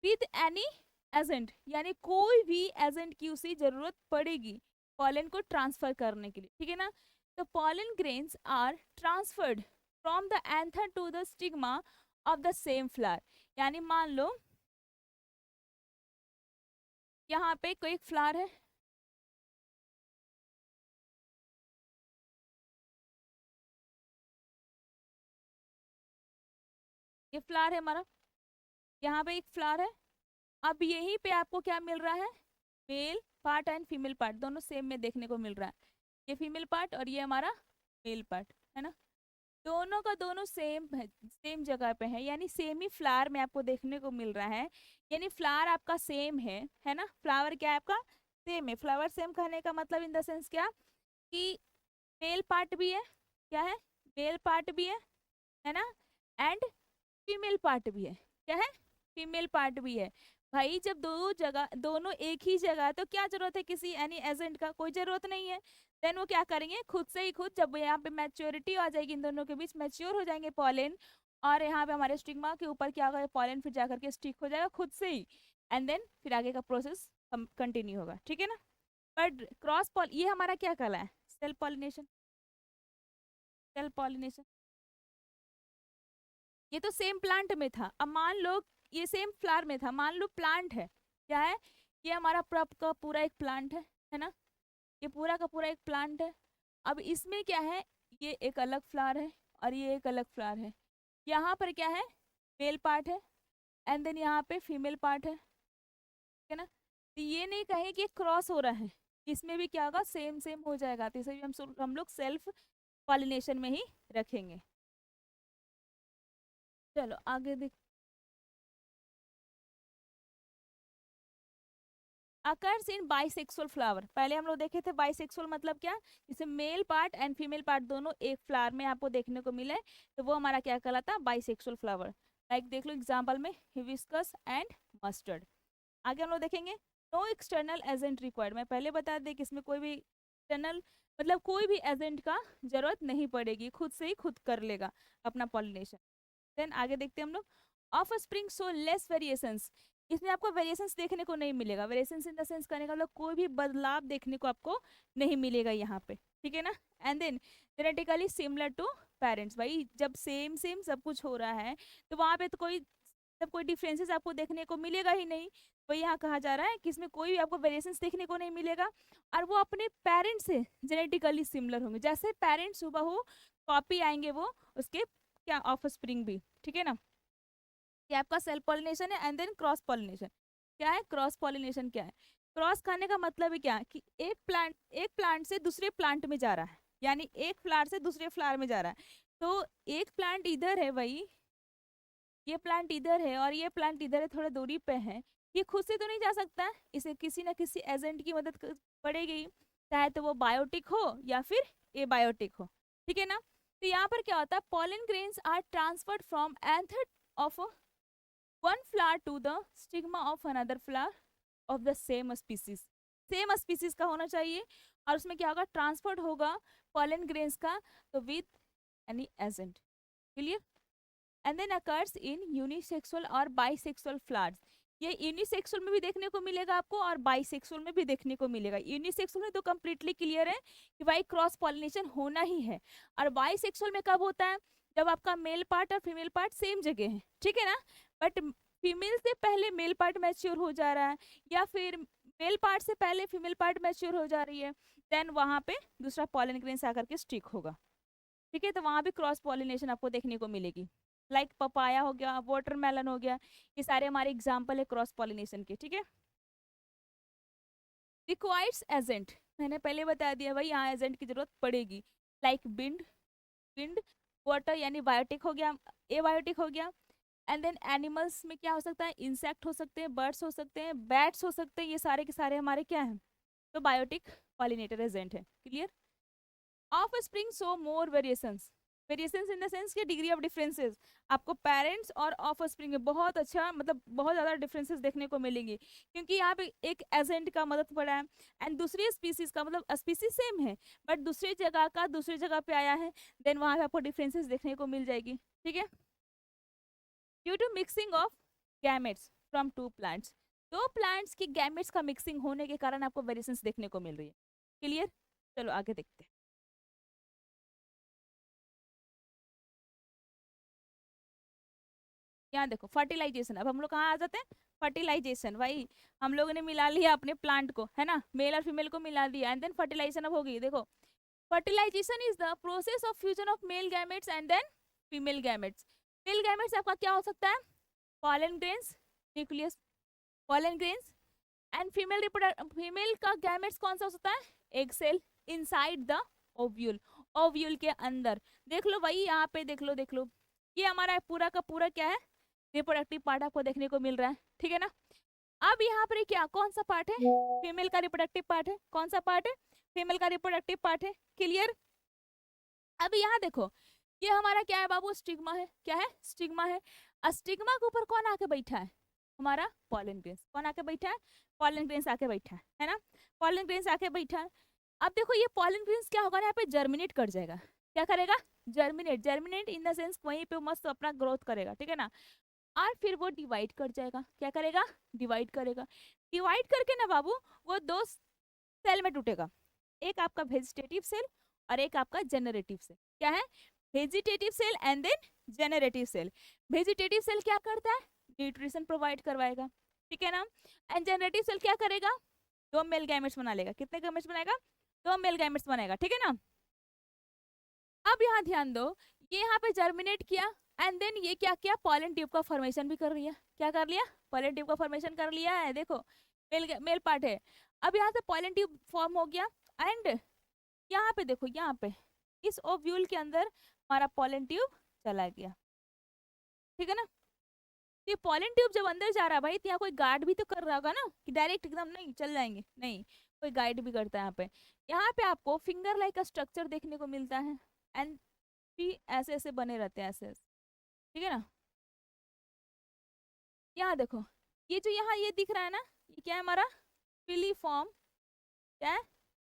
विद एनी एजेंट, यानी कोई भी एजेंट की उसी जरूरत पड़ेगी पॉलन को ट्रांसफर करने के लिए, ठीक है ना। तो pollen grains are transferred from the anther to the stigma of the same flower. यानी मान लो यहाँ पे कोई एक फ्लावर है, ये फ्लावर है हमारा, यहाँ पे एक फ्लावर है। अब यहीं पे आपको क्या मिल रहा है, male part and female part दोनों सेम में देखने को मिल रहा है। ये फीमेल पार्ट और ये हमारा मेल पार्ट है ना, दोनों का दोनों सेम है, सेम जगह पे है, यानी सेम ही फ्लावर में आपको देखने को मिल रहा है। यानी फ्लावर आपका सेम है ना, फ्लावर क्या है आपका सेम है। फ्लावर सेम कहने का मतलब इन द सेंस क्या कि मेल पार्ट भी है, क्या है, मेल पार्ट भी है ना, एंड फीमेल पार्ट भी है, क्या है, फीमेल पार्ट भी है। भाई जब दो जगह दोनों एक ही जगह है तो क्या जरूरत है किसी एनी एजेंट का, कोई जरूरत नहीं है। देन वो क्या करेंगे, खुद से ही खुद, जब यहाँ पे मैच्योरिटी आ जाएगी इन दोनों के बीच, मैच्योर हो जाएंगे पॉलन, और यहाँ पे हमारे स्टिग्मा के ऊपर क्या होगा, पॉलन फिर जाकर के स्टिक हो जाएगा खुद से ही। एंड देन फिर आगे का प्रोसेस कंटिन्यू होगा, ठीक है ना। बट क्रॉस पॉल ये हमारा क्या कहला है, सेल पॉलिनेशन। सेल पॉलिनेशन ये तो सेम प्लांट में था। अब मान लो ये सेम फ्लावर में था, मान लो प्लांट है, क्या है, ये हमारा पूरा का पूरा एक प्लांट है ना, ये पूरा का पूरा एक प्लांट है। अब इसमें क्या है, ये एक अलग फ्लावर है और ये एक अलग फ्लावर है। यहाँ पर क्या है, मेल पार्ट है एंड देन यहाँ पे फीमेल पार्ट है ना। तो ये नहीं कहें कि क्रॉस हो रहा है, इसमें भी क्या होगा, सेम सेम हो जाएगा। तो इसे भी हम लोग सेल्फ पॉलिनेशन में ही रखेंगे। चलो आगे देख, अकर्स इन बाइसेक्सुअल फ्लावर। पहले हम लोग देखे थे बाइसेक्सुअल मतलब क्या, जिसे male part and female part दोनों एक फ्लावर में आपको देखने को मिले, तो वो हमारा क्या कहलाता, बाइसेक्सुअल फ्लावर। लाइक देख लो एग्जांपल में हिबिस्कस एंड मस्टर्ड। आगे हम लोग देखेंगे नो एक्सटर्नल एजेंट रिक्वायर्ड। मैं पहले बता दें कि इसमें कोई भी एक्सटर्नल मतलब कोई भी एजेंट का जरूरत नहीं पड़ेगी, खुद से ही खुद कर लेगा अपना पॉलिनेशन। देन आगे देखते हैं हम लोग, of spring so less variations. इसमें आपको वेरिएशंस देखने को नहीं मिलेगा, वेरिएशंस इन द सेंस करने का मतलब कोई भी बदलाव देखने को आपको नहीं मिलेगा यहाँ पे, ठीक है ना। And then genetically similar to parents. भाई जब सेम सेम सब कुछ हो रहा है तो वहाँ पे तो कोई डिफरेंसेस आपको देखने को मिलेगा ही नहीं। तो यहाँ कहा जा रहा है कि इसमें कोई भी आपको वेरिएशंस देखने को नहीं मिलेगा, और वो अपने पेरेंट्स से जेनेटिकली सिमिलर होंगे, जैसे पेरेंट्स हुबहू कॉपी आएंगे वो उसके क्या ऑफ स्प्रिंग भी, ठीक है ना। ये आपका सेल्फ पॉलिनेशन है एंड देन क्रॉस पॉलिनेशन। क्या है क्रॉस पॉलिनेशन, क्या है क्रॉस खाने का मतलब है क्या कि एक प्लांट से दूसरे प्लांट में जा रहा है, यानी एक फ्लावर से दूसरे फ्लावर में जा रहा है। तो एक प्लांट इधर है भाई, ये प्लांट इधर है और ये प्लांट इधर है, थोड़ा दूरी पे है, ये खुद से तो नहीं जा सकता, इसे किसी ना किसी एजेंट की मदद पड़ेगी, चाहे तो वो बायोटिक हो या फिर एबायोटिक हो, ठीक है ना। तो यहाँ पर क्या होता है, pollen grains are transferred from anther of one flower to the stigma of another flower of the same species. Same species का होना चाहिए और उसमें क्या होगा, ट्रांसफर्ड होगा पॉलन ग्रेन्स का, तो with any agent. Clear? And then occurs in unisexual और बाइसेक्सुअल फ्लावर्स। ये यूनिसेक्सुअल में भी देखने को मिलेगा आपको और बाइसेक्सुअल में भी देखने को मिलेगा। यूनिसेक्सुअल में तो कंप्लीटली क्लियर है कि भाई क्रॉस पॉलिनेशन होना ही है, और बाइसेक्सुअल में कब होता है, जब आपका मेल पार्ट और फीमेल पार्ट सेम जगह है, ठीक है ना। बट फीमेल से पहले मेल पार्ट मैच्योर हो जा रहा है या फिर मेल पार्ट से पहले फीमेल पार्ट मैच्योर हो जा रही है, देन वहां पे दूसरा पॉलन ग्रेन्स आकर के स्टिक होगा, ठीक है। तो वहां भी क्रॉस पॉलिनेशन आपको देखने को मिलेगी। लाइक पपाया हो गया, वाटरमेलन हो गया, ये सारे हमारे एग्जाम्पल है क्रॉस पॉलिनेशन के, ठीक है। रिक्वायर्स एजेंट, मैंने पहले बता दिया भाई यहाँ एजेंट की जरूरत पड़ेगी, लाइक विंड वाटर यानी बायोटिक हो गया, एबायोटिक हो गया। एंड देन एनिमल्स में क्या हो सकता है, इंसेक्ट हो सकते हैं, बर्ड्स हो सकते हैं, बैट्स हो सकते हैं, ये सारे के सारे हमारे क्या हैं, तो बायोटिक पॉलिनेटर एजेंट है। Clear. Of spring so more variations, variations in the sense के डिग्री ऑफ डिफरेंसेस, आपको पेरेंट्स और ऑफ स्प्रिंग में बहुत अच्छा मतलब बहुत ज़्यादा डिफरेंसेस देखने को मिलेंगे, क्योंकि यहाँ पे एक एजेंट का मदद पड़ा है एंड दूसरी स्पीसीज का, मतलब स्पीसीज सेम है बट दूसरी जगह का दूसरी जगह पे आया है, देन वहाँ पे आपको डिफरेंसेस देखने को मिल जाएगी, ठीक है। Due to mixing of gametes from two plants, दो प्लांट्स की गैमेट्स का मिक्सिंग होने के कारण आपको वेरिएशंस देखने को मिल रही है। क्लियर। चलो आगे देखते हैं। यहाँ देखो फर्टिलाइजेशन, अब हम लोग कहाँ आ जाते हैं, फर्टिलाइजेशन। भाई हम लोगों ने मिला लिया अपने प्लांट को, है ना, मेल और फीमेल को मिला दिया एंड देन फर्टिलाइजेशन अब होगी। देखो fertilisation is the process of fusion of male gametes and then female gametes. Male gametes आपका क्या हो सकता है, pollen grains, nucleus, pollen grains. And female का गैमेट्स कौन सा हो सकता है, egg cell inside the ovule, ovule के अंदर। देख लो भाई यहाँ पे देख लो ये हमारा पूरा का पूरा क्या है, रिप्रोडक्टिव पार्ट आपको देखने को मिल रहा है, ठीक है ना। अब यहाँ पर क्या कौन सा पार्ट है, फीमेल का रिप्रोडक्टिव पार्ट है, कौन सा पार्ट है, फीमेल का रिप्रोडक्टिव पार्ट है। क्लियर। अब यहाँ देखो ये हमारा क्या है बाबू, स्टिग्मा है, क्या है, स्टिग्मा है। स्टिग्मा के ऊपर कौन आके बैठा है, हमारा पॉलन ग्रेन्स। कौन आके बैठा है, पॉलन ग्रेन्स आके बैठा है ना, पॉलन ग्रेन्स आके बैठा है। अब देखो ये पॉलन ग्रेन्स क्या होगा, यहाँ पे जर्मिनेट कर जाएगा, क्या करेगा, germinate, germinate in the sense वहीं पे मस्त अपना ग्रोथ करेगा, ठीक है ना। और फिर वो डिवाइड कर जाएगा, क्या करेगा, डिवाइड करेगा। डिवाइड करके ना बाबू वो दो सेल में टूटेगा, एक आपका वेजिटेटिव सेल और एक आपका जेनरेटिव सेल। क्या है, vegetative cell and then generative cell. Vegetative cell क्या करता है, न्यूट्रिशन प्रोवाइड करवाएगा, ठीक है ना। एंड जेनरेटिव सेल क्या करेगा, दो मेल गैमेट्स बना लेगा। कितने गैमेट्स बनाएगा, दो मेल गैमेट्स बनाएगा, ठीक है ना। अब यहाँ ध्यान दो, ये यहाँ पे जर्मिनेट किया एंड देन ये क्या किया, पॉलन ट्यूब का फॉर्मेशन भी कर लिया। क्या कर लिया, पॉलन ट्यूब का फॉर्मेशन कर लिया है। देखो मेल पार्ट है। अब यहाँ से पॉलन ट्यूब फॉर्म हो गया एंड यहाँ पे देखो, यहाँ पे इस ओव्यूल के अंदर हमारा पॉलन ट्यूब चला गया, ठीक है ना। ये पॉलन ट्यूब जब अंदर जा रहा है भाई, तो यहाँ कोई गार्ड भी तो कर रहा होगा ना, कि डायरेक्ट एकदम नहीं चल जाएंगे, नहीं, कोई गाइड भी करता है। यहाँ पे आपको फिंगर लाइक का स्ट्रक्चर देखने को मिलता है एंड भी ऐसे ऐसे बने रहते हैं, ऐसे ऐसे, ठीक है ना। यहाँ देखो ये जो यहाँ ये दिख रहा है ना, ये क्या है हमारा, फिलीफॉर्म, क्या है,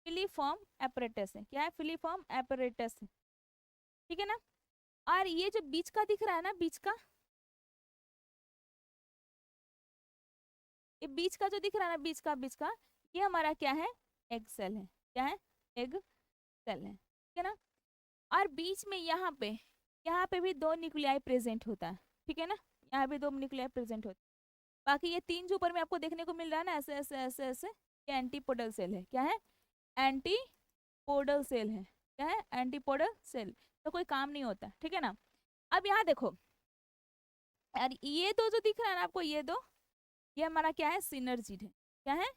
फिलीफॉर्म एपरेटस है, क्या है, फिलीफॉर्म एपरेटस है, ठीक है ना। और ये जो बीच का दिख रहा है ना, बीच का, ये बीच का जो दिख रहा है ना, बीच का ये हमारा क्या है, एग सेल है, क्या है, एग सेल है, ठीक है ना। और बीच में यहाँ पे भी दो न्यूक्लियाई प्रेजेंट होता है, ठीक है ना, यहाँ भी दो न्यूक्लियाई प्रेजेंट होता है। बाकी ये तीन जो ऊपर में आपको देखने को मिल रहा है ना, ऐसे ऐसे ऐसे ऐसे, ये एंटीपोडल सेल है, क्या है, एंटीपोडल सेल है, क्या है, एंटीपोडल सेल। तो कोई काम नहीं होता, ठीक है ना। अब यहाँ देखो यार, ये दो जो दिख रहा है ना आपको, ये दो, ये हमारा क्या है, सिनर्जिड है, क्या है,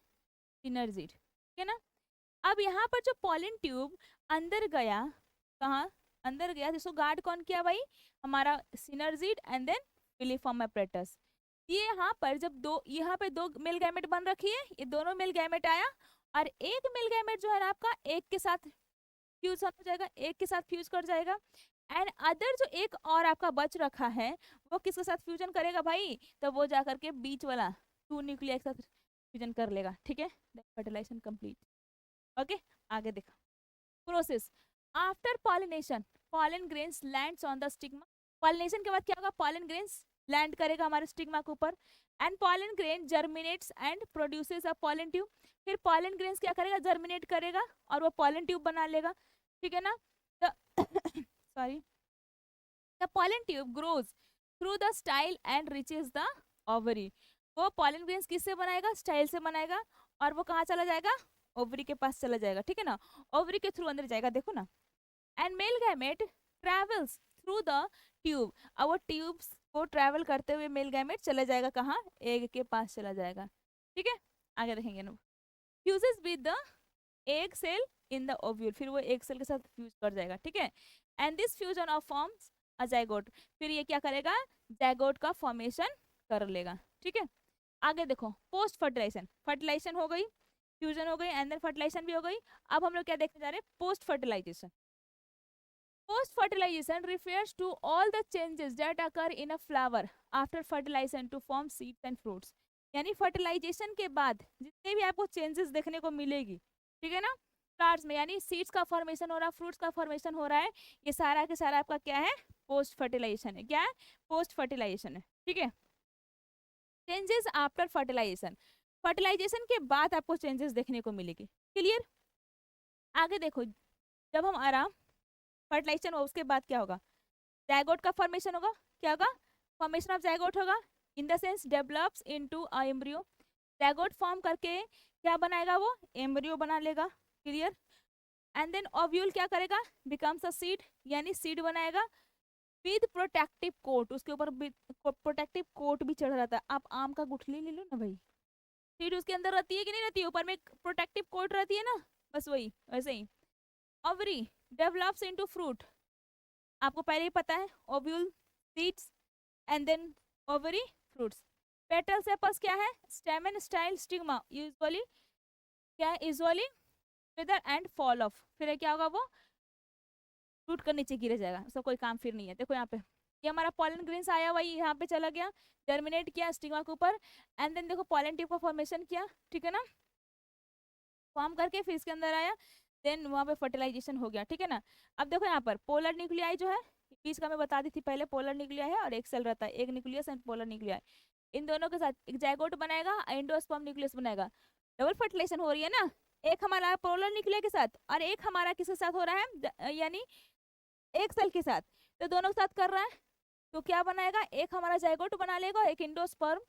सिनर्जिड, ठीक है ना। अब यहाँ पर जो पॉलन ट्यूब अंदर गया, कहाँ अंदर गया, जिसको गार्ड कौन किया भाई, हमारा synergid and then filiform apparatus. ये यहाँ पर जब दो, यहाँ पे दो मेल गैमेट बन रखी है, ये दोनों मेल गैमेट आया और एक मेल गैमेट जो है ना आपका एक के साथ फ्यूज हो जाएगा, एक के साथ फ्यूज कर जाएगा। एंड अदर जो एक और आपका बच रखा है वो किसके साथ फ्यूजन करेगा भाई, तो वो जाकर के बीच वाला टू न्यूक्लिया के साथ फ्यूजन कर लेगा, ठीक है। Fertilisation complete. ओके आगे देखा process after pollination, pollen grains lands on the stigma. Pollination के बाद क्या होगा, पॉलन ग्रेन्स लैंड करेगा हमारे स्टिग्मा के ऊपर and pollen grain germinates and produces a pollen tube. फिर पॉलन ग्रेन्स क्या करेगा, जर्मिनेट करेगा और वो पॉलन ट्यूब बना लेगा, ठीक है ना। Sorry, the pollen tube grows through the style and reaches the ovary. वो पॉलन ग्रेन्स किससे बनाएगा, स्टाइल से बनाएगा और वो कहाँ चला जाएगा, ओवरी के पास चला जाएगा, ठीक है ना, ओवरी के थ्रू अंदर जाएगा, देखो ना। And male gamete travels through the tube. अब वो ट्यूब्स को ट्रैवल करते हुए मेल गैमेट चला जाएगा कहाँ, एग के पास चला जाएगा। ठीक है, आगे देखेंगे ना, fuses with the egg cell in the ovule, फिर वो एग सेल के साथ फ्यूज कर जाएगा। ठीक है, and this fusion of forms a zygote, फिर ये क्या करेगा, जाइगोट का फॉर्मेशन कर लेगा। ठीक है, आगे देखो, पोस्ट फर्टिलाइजेशन, फर्टिलाइजेशन हो गई, फ्यूजन हो गई, एंड देन फर्टिलाइजेशन भी हो गई। अब हम लोग क्या देखने जा रहे हैं, post fertilisation. Post fertilisation refers to all the changes that occur in a flower after fertilization to form seeds and fruits। यानी फर्टिलाइजेशन के बाद जितने भी आपको चेंजेस देखने को मिलेगी, ठीक है ना, फ्लावर्स में, यानी सीड्स का फॉर्मेशन हो रहा है, फ्रूट्स का फॉर्मेशन हो रहा है, ये सारा के सारा आपका क्या है, पोस्ट फर्टिलाइजेशन है। क्या है, पोस्ट फर्टिलाइजेशन है। ठीक है, चेंजेस आफ्टर फर्टिलाइजेशन, फर्टिलाइजेशन के बाद आपको चेंजेस देखने को मिलेगी। क्लियर, आगे देखो, जब हम आराम फर्टिलाइजेशन हो उसके बाद क्या होगा, जाइगोट का फॉर्मेशन होगा। क्या होगा, फॉर्मेशन ऑफ जाइगोट होगा, इन the sense develops into a embryo. Zygote form करके क्या बनाएगा, वो एम्ब्रियो बना लेगा। क्लियर, एंड देन ओव्यूल क्या करेगा, बिकम्स अ सीड, यानी सीड बनाएगा विद प्रोटेक्टिव कोट, उसके ऊपर प्रोटेक्टिव कोट भी चढ़ रहता है। आप आम का गुठली ले लो ना भाई, सीड उसके अंदर रहती है कि नहीं रहती है, ऊपर में प्रोटेक्टिव कोट रहती है ना, बस वही वैसे ही। ओवरी डेवलप्स इनटू फ्रूट, आपको पहले ही पता है, ovule seeds and then ovary fruits. Petal sepals क्या है, स्टेमन स्टाइल स्टिग्मा, यूजुअली क्या है, usually wither and fall off, फिर क्या होगा, वो टूट कर नीचे गिर जाएगा, उसका कोई काम फिर नहीं है। देखो यहाँ पे, ये हमारा पॉलन ग्रेन्स आया हुआ, यहाँ पे चला गया, जर्मिनेट किया स्टिग्मा के ऊपर, एंड देन देखो पॉलन टिप का फॉर्मेशन किया। ठीक है ना, फॉर्म करके फिर इसके अंदर आया, देन वहाँ पे फर्टिलाइजेशन हो गया। ठीक है ना, अब देखो यहाँ पर पोलर न्यूक्लियाई जो है, बीच का मैं बता दी थी पहले, पोलर न्यूक्लियाई है और एक सेल रहता है, एक न्यूक्लियस एंड पोलर न्यूक्लियाई, इन दोनों के साथ एक जाइगोट बनाएगा, एंडोस्पर्म न्यूक्लियस बनाएगा। डबल फर्टिलाइजेशन हो रही है ना, एक हमारा पोलर न्यूक्लियाई के साथ और एक हमारा किसके साथ हो रहा है, यानी एक सेल के साथ, तो दोनों के साथ कर रहा है, तो क्या बनाएगा, एक हमारा जाइगोट बना लेगा, एक एंडोस्पर्म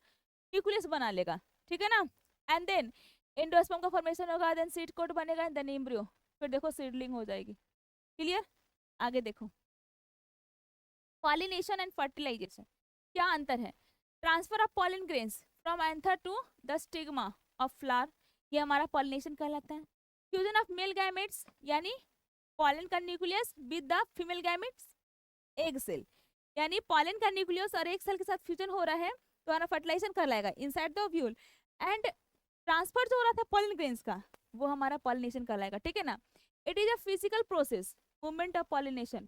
न्यूक्लियस बना लेगा। ठीक है ना, एंड देन एंडोस्पर्म का फॉर्मेशन होगा, देन सीड कोट बनेगा, देन एम्ब्रियो, फिर देखो सीडलिंग हो जाएगी। क्लियर, आगे देखो, पॉलिनेशन एंड फर्टिलाइजेशन, क्या अंतर है, transfer of pollen grains from anther to the stigma of flower, ये हमारा पॉलिनेशन कहलाता है। फ्यूजन ऑफ मेल गैमेट्स, यानी पॉलन का nucleus with the female gametes egg cell, यानी पॉलन का न्यूक्लियस और एक सेल के साथ फ्यूजन हो रहा है, तो हमारा फर्टिलाइजेशन कहलाएगा inside the ovule, and transfer जो हो रहा था पॉलन ग्रेन्स का, वो हमारा पॉलिनेशन कहलाएगा। ठीक है ना, it is a physical process, movement of pollination,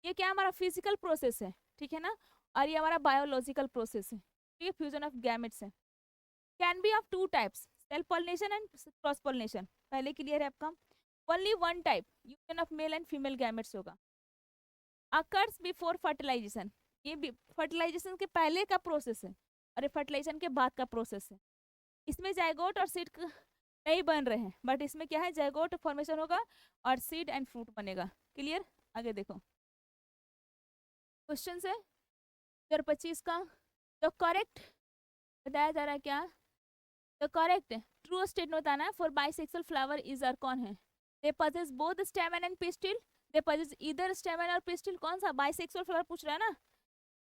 ये क्या हमारा फिजिकल प्रोसेस है। ठीक है ना, और ये हमारा बायोलॉजिकल प्रोसेस है। ठीक है, फ्यूजन ऑफ गैमेट्स है, can be of two types, self pollination and cross pollination, पहले क्लियर है आपका, only one type, union of male and female gametes होगा, अकर्स बिफोर फर्टिलाइजेशन, ये फर्टिलाइजेशन के पहले का प्रोसेस है और ये फर्टिलाइजेशन के बाद का प्रोसेस है। इसमें जाइगोट और सीड नहीं बन रहे हैं, बट इसमें क्या है, जाइगोट फॉर्मेशन होगा और सीड एंड फ्रूट बनेगा। क्लियर, आगे देखो, क्वेश्चन है 2025 का, तो करेक्ट बताया जा रहा है क्या, तो करेक्ट ट्रू स्टेटमेंट बताना है, for bisexual flower is are कौन है, they possess both stamen and pistil, they possess इधर स्टेमन और पिस्टिल, कौन सा बाइसेक्सुअल फ्लावर पूछ रहा है ना,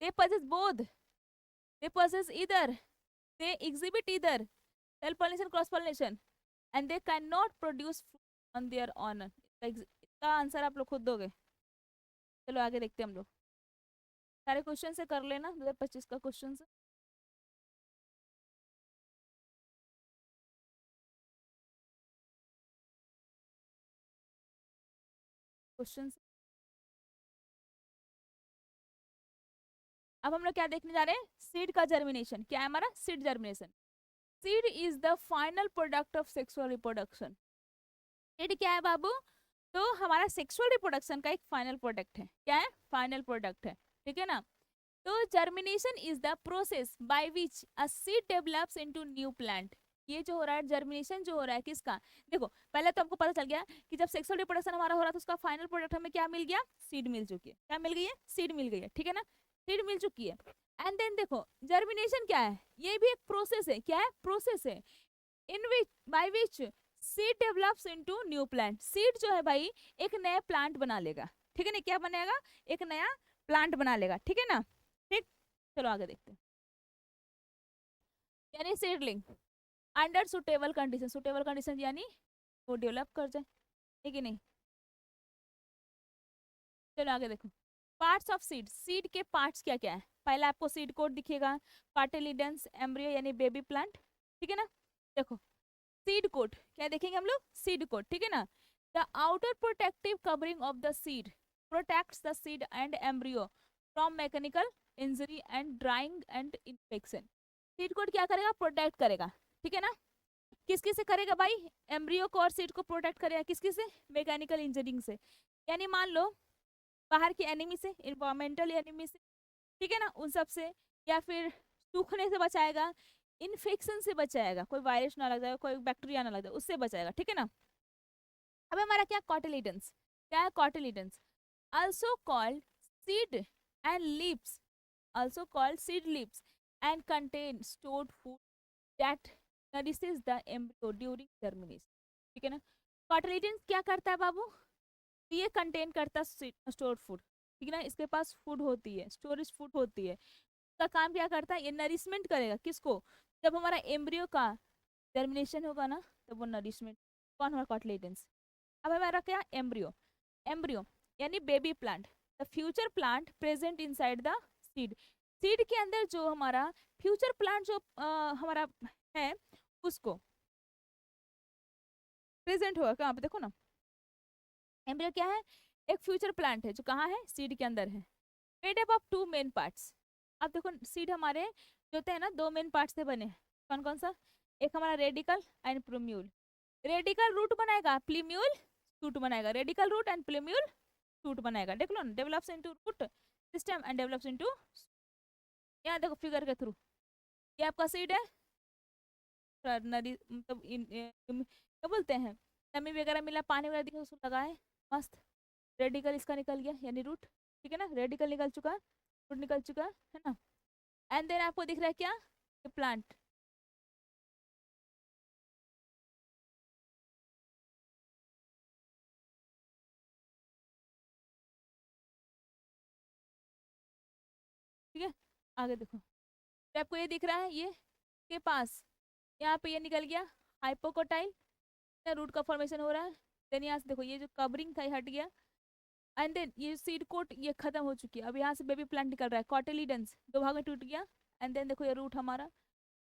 दे पजेस बोथ, दे पजेस इधर, दे एग्जिबिट इधर self pollination cross pollination, and they can not produce on their own. इसका आंसर आप लोग खुद दोगे। चलो आगे देखते हैं हम लोग, सारे क्वेश्चन से कर लेना 2025 का क्वेश्चन से। क्वेश्चन अब हम लोग क्या देखने जा रहे हैं, सीड का जर्मिनेशन, क्या है हमारा seed germination, seed is the final product of sexual reproduction. Seed क्या है बाबू, तो हमारा सेक्सुअल रिप्रोडक्शन का एक फाइनल प्रोडक्ट है, क्या है, फाइनल प्रोडक्ट है। ठीक है ना, तो germination is the process by which a seed develops into new plant, ये जो हो रहा है जर्मिनेशन जो हो रहा है किसका, देखो पहले तो हमको पता चल गया कि जब सेक्सुअल रिप्रोडक्शन हमारा हो रहा था, उसका फाइनल प्रोडक्ट हमें क्या मिल गया, सीड मिल चुकी है, क्या मिल गई है, सीड मिल गई है। ठीक है ना, सीड मिल चुकी है, एंड देन देखो जर्मिनेशन क्या है, ये भी एक प्रोसेस है, क्या है, प्रोसेस है, in which by which seed develops into new plant, seed जो है भाई एक नया प्लांट बना लेगा। ठीक है ना, क्या बनेगा, एक नया प्लांट बना लेगा, ठीक है ना। ठीक, चलो आगे देखते हैं। यानी seedling under suitable condition, suitable condition यानी वो डेवलप कर जाए, ठीक है नहीं। चलो आगे देखो, पार्ट्स ऑफ सीड, सीड के पार्ट्स क्या क्या है। पहले आपको सीड कोड दिखेगा, कार्टिलिडेंस, एम्ब्रियो यानी बेबी प्लांट, ठीक है ना। देखो सीड कोट क्या देखेंगे हम लोग, सीड कोट, ठीक है ना। The outer protective covering of the seed protects the seed and embryo from mechanical injury and drying and infection. Seed coat क्या करेगा, प्रोटेक्ट करेगा, ठीक है ना। किस किस से करेगा भाई, एम्ब्रियो को और सीड को प्रोटेक्ट करेगा, किस किस से, मैकेनिकल इंजरिंग से, यानी मान लो बाहर की एनिमी से, इन्वायरमेंटल एनिमी से, ठीक है ना, उन सब से, या फिर सूखने से बचाएगा, इन्फेक्शन से बचाएगा, कोई वायरस ना लग जाए, कोई बैक्टीरिया ना लग जाए, उससे बचाएगा, ठीक है ना। अब हमारा क्या कॉटिलिडन्स, क्या है cotyledons, also called seed and leaves, also called seed leaves and contain stored food that nourishes the embryo during germination, ठीक है ना। कॉटिलिडन्स क्या करता है बाबू, ये कंटेन करता है स्टोर्ड फूड, ठीक है ना, इसके पास फूड होती है, स्टोरेज फूड होती है, का काम क्या करता है, ये नरिशमेंट करेगा किसको, जब हमारा एम्ब्रियो का जर्मिनेशन होगा ना, तब वो नरिशमेंट, कौन हमारा कॉटिलिडन्स। अब हमारा क्या, एम्ब्रियो, एम्ब्रियो यानी baby plant, the future plant present inside the seed, seed के अंदर जो हमारा फ्यूचर प्लांट जो हमारा है, उसको प्रेजेंट होगा कहाँ पे, देखो ना, एम्ब्रियो क्या है, एक फ्यूचर प्लांट है जो कहाँ है, सीड के अंदर है, made up of two main parts. अब देखो सीड हमारे जो होते हैं ना, दो मेन पार्ट से बने, कौन कौन सा, एक हमारा radicle and plumule, radicle root बनाएगा, प्लूम्यूल शूट बनाएगा, radicle root and plumule shoot बनाएगा, देख लो ना, develops into root system and develops into, यहाँ देखो फिगर के थ्रू, ये आपका सीड है, नदी मतलब क्या बोलते हैं, नमी वगैरह मिला, पानी वगैरह दिखा, उसको लगाए, मस्त, रेडिकल इसका निकल गया यानी रूट, ठीक है ना, रेडिकल निकल चुका है, रूट निकल चुका है ना। एंड देन आपको दिख रहा है क्या, प्लांट, ठीक है। आगे देखो, फिर आपको ये दिख रहा है, ये के पास यहाँ पे ये निकल गया हाइपोकोटाइल, रूट का फॉर्मेशन हो रहा है। देन यहाँ से देखो ये जो कवरिंग था ये हट गया, एंड देन ये सीड कोट ये खत्म हो चुकी है, अब यहाँ से बेबी प्लांट निकल रहा है, कॉटिलिडन्स दो भाग में टूट गया, एंड देन देखो ये रूट हमारा,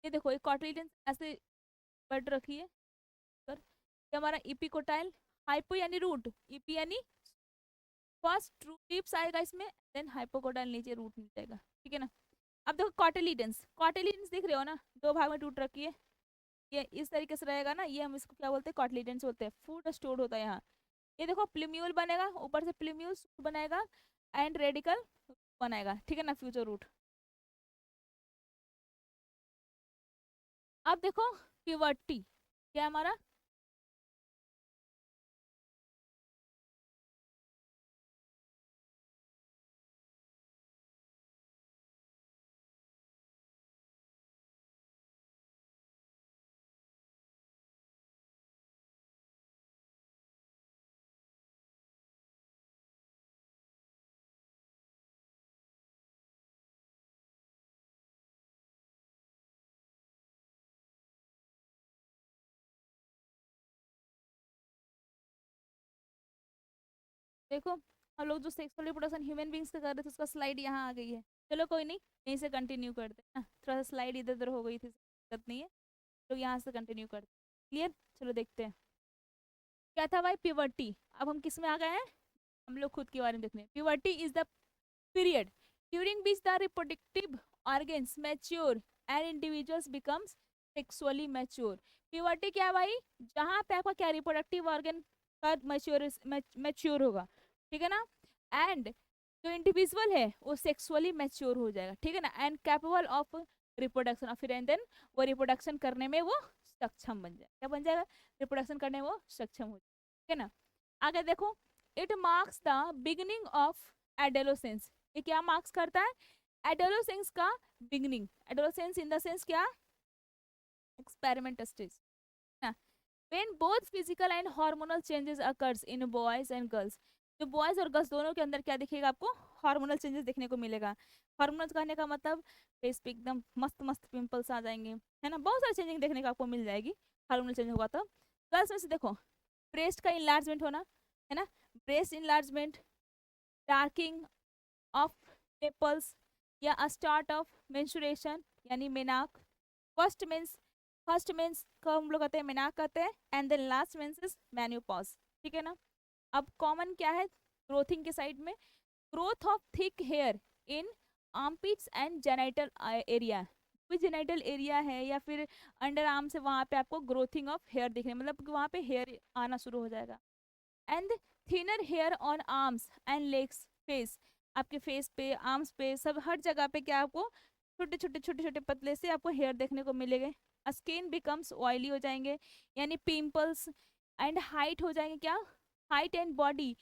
ये देखो ये कॉटिलिडन्स ऐसे बढ़ रखी है, कर ये हमारा इपिकोटाइल, हाइपो यानी रूट, इपी यानी फर्स्ट रूट टिप्स आएगा इसमें, देन हाइपोकोटाइल नीचे रूट मिल जाएगा, ठीक है ना। अब देखो कॉटिलिडन्स, कॉटिलिडन्स दिख रहे हो ना, दो भाग में टूट रखी है, ये इस तरीके से रहेगा ना, ये हम इसको क्या बोलते हैं, कॉटिलिडन्स बोलते हैं, फूड स्टोर होता है यहाँ। ये देखो प्लूम्यूल बनेगा, ऊपर से प्लूम्यूल बनेगा एंड रेडिकल बनाएगा, ठीक है ना, फ्यूचर रूट। अब देखो प्यूबर्टी क्या है हमारा, देखो हम लोग जो सेक्सुअल रिप्रोडक्शन ह्यूमन बींग्स का कर रहे थे उसका स्लाइड यहाँ आ गई है, चलो कोई नहीं, यहीं से कंटिन्यू करते हैं ना, थोड़ा सा स्लाइड इधर उधर हो गई थी, दिक्कत नहीं है, लोग यहाँ से कंटिन्यू करते हैं, क्लियर, चलो देखते हैं क्या था भाई प्यूबर्टी। अब हम किस में आ गए हैं, हम लोग खुद के बारे में देखते हैं। Puberty is the period during which the reproductive organs mature and individuals becomes sexually mature. Puberty क्या है भाई, जहाँ पे आपका क्या रिप्रोडक्टिव ऑर्गन का मैच्योर होगा, ठीक है ना, एंड जो इंडिविजुअल है वो सेक्सुअली मैच्योर हो जाएगा, ठीक है ना, एंड कैपेबल ऑफ रिप्रोडक्शन, और फिर एंड देन वो रिप्रोडक्शन करने में वो सक्षम बन जाएगा, क्या बन जाएगा, रिप्रोडक्शन करने में वो सक्षम हो जाएगा, ठीक है ना। आगे देखो, it marks the beginning of adolescence, ये क्या मार्क्स करता है, एडोलेसेंस का beginning, adolescence in the sense क्या, experiment stage, when both physical and hormonal changes occurs in boys and girls, जो बॉयज और गर्ल्स दोनों के अंदर क्या दिखेगा आपको, हार्मोनल चेंजेस देखने को मिलेगा। हार्मोनल कहने का मतलब फेस पे एकदम मस्त मस्त पिंपल्स आ जाएंगे, है ना, बहुत सारी चेंजिंग देखने को आपको मिल जाएगी हार्मोनल चेंज होगा तो। गर्ल्स में से देखो, ब्रेस्ट का इनलार्जमेंट होना, है ना, breast enlargement, darkening of nipples या स्टार्ट ऑफ मेंस्ट्रुएशन यानी मेनाक, फर्स्ट मीन्स, फर्स्ट मीन्स को हम लोग कहते हैं मेनाक कहते हैं, and then last menses is menopause, ठीक है ना। अब कॉमन क्या है ग्रोथिंग के साइड में, growth of thick here in armpits and genital area, कोई जेनाइटल एरिया है या फिर अंडर आर्म से वहां पे आपको ग्रोथिंग ऑफ हेयर दिखने, मतलब वहां पे हेयर आना शुरू हो जाएगा। And thinner hair on arms and legs, face, आपके फेस पे आर्म्स पे सब हर जगह पे क्या आपको छोटे छोटे छोटे छोटे पतले से आपको हेयर देखने को मिलेंगे। स्किन बिकम्स ऑयली हो जाएंगे यानी पिंपल्स, एंड हाइट हो जाएंगे क्या, height and body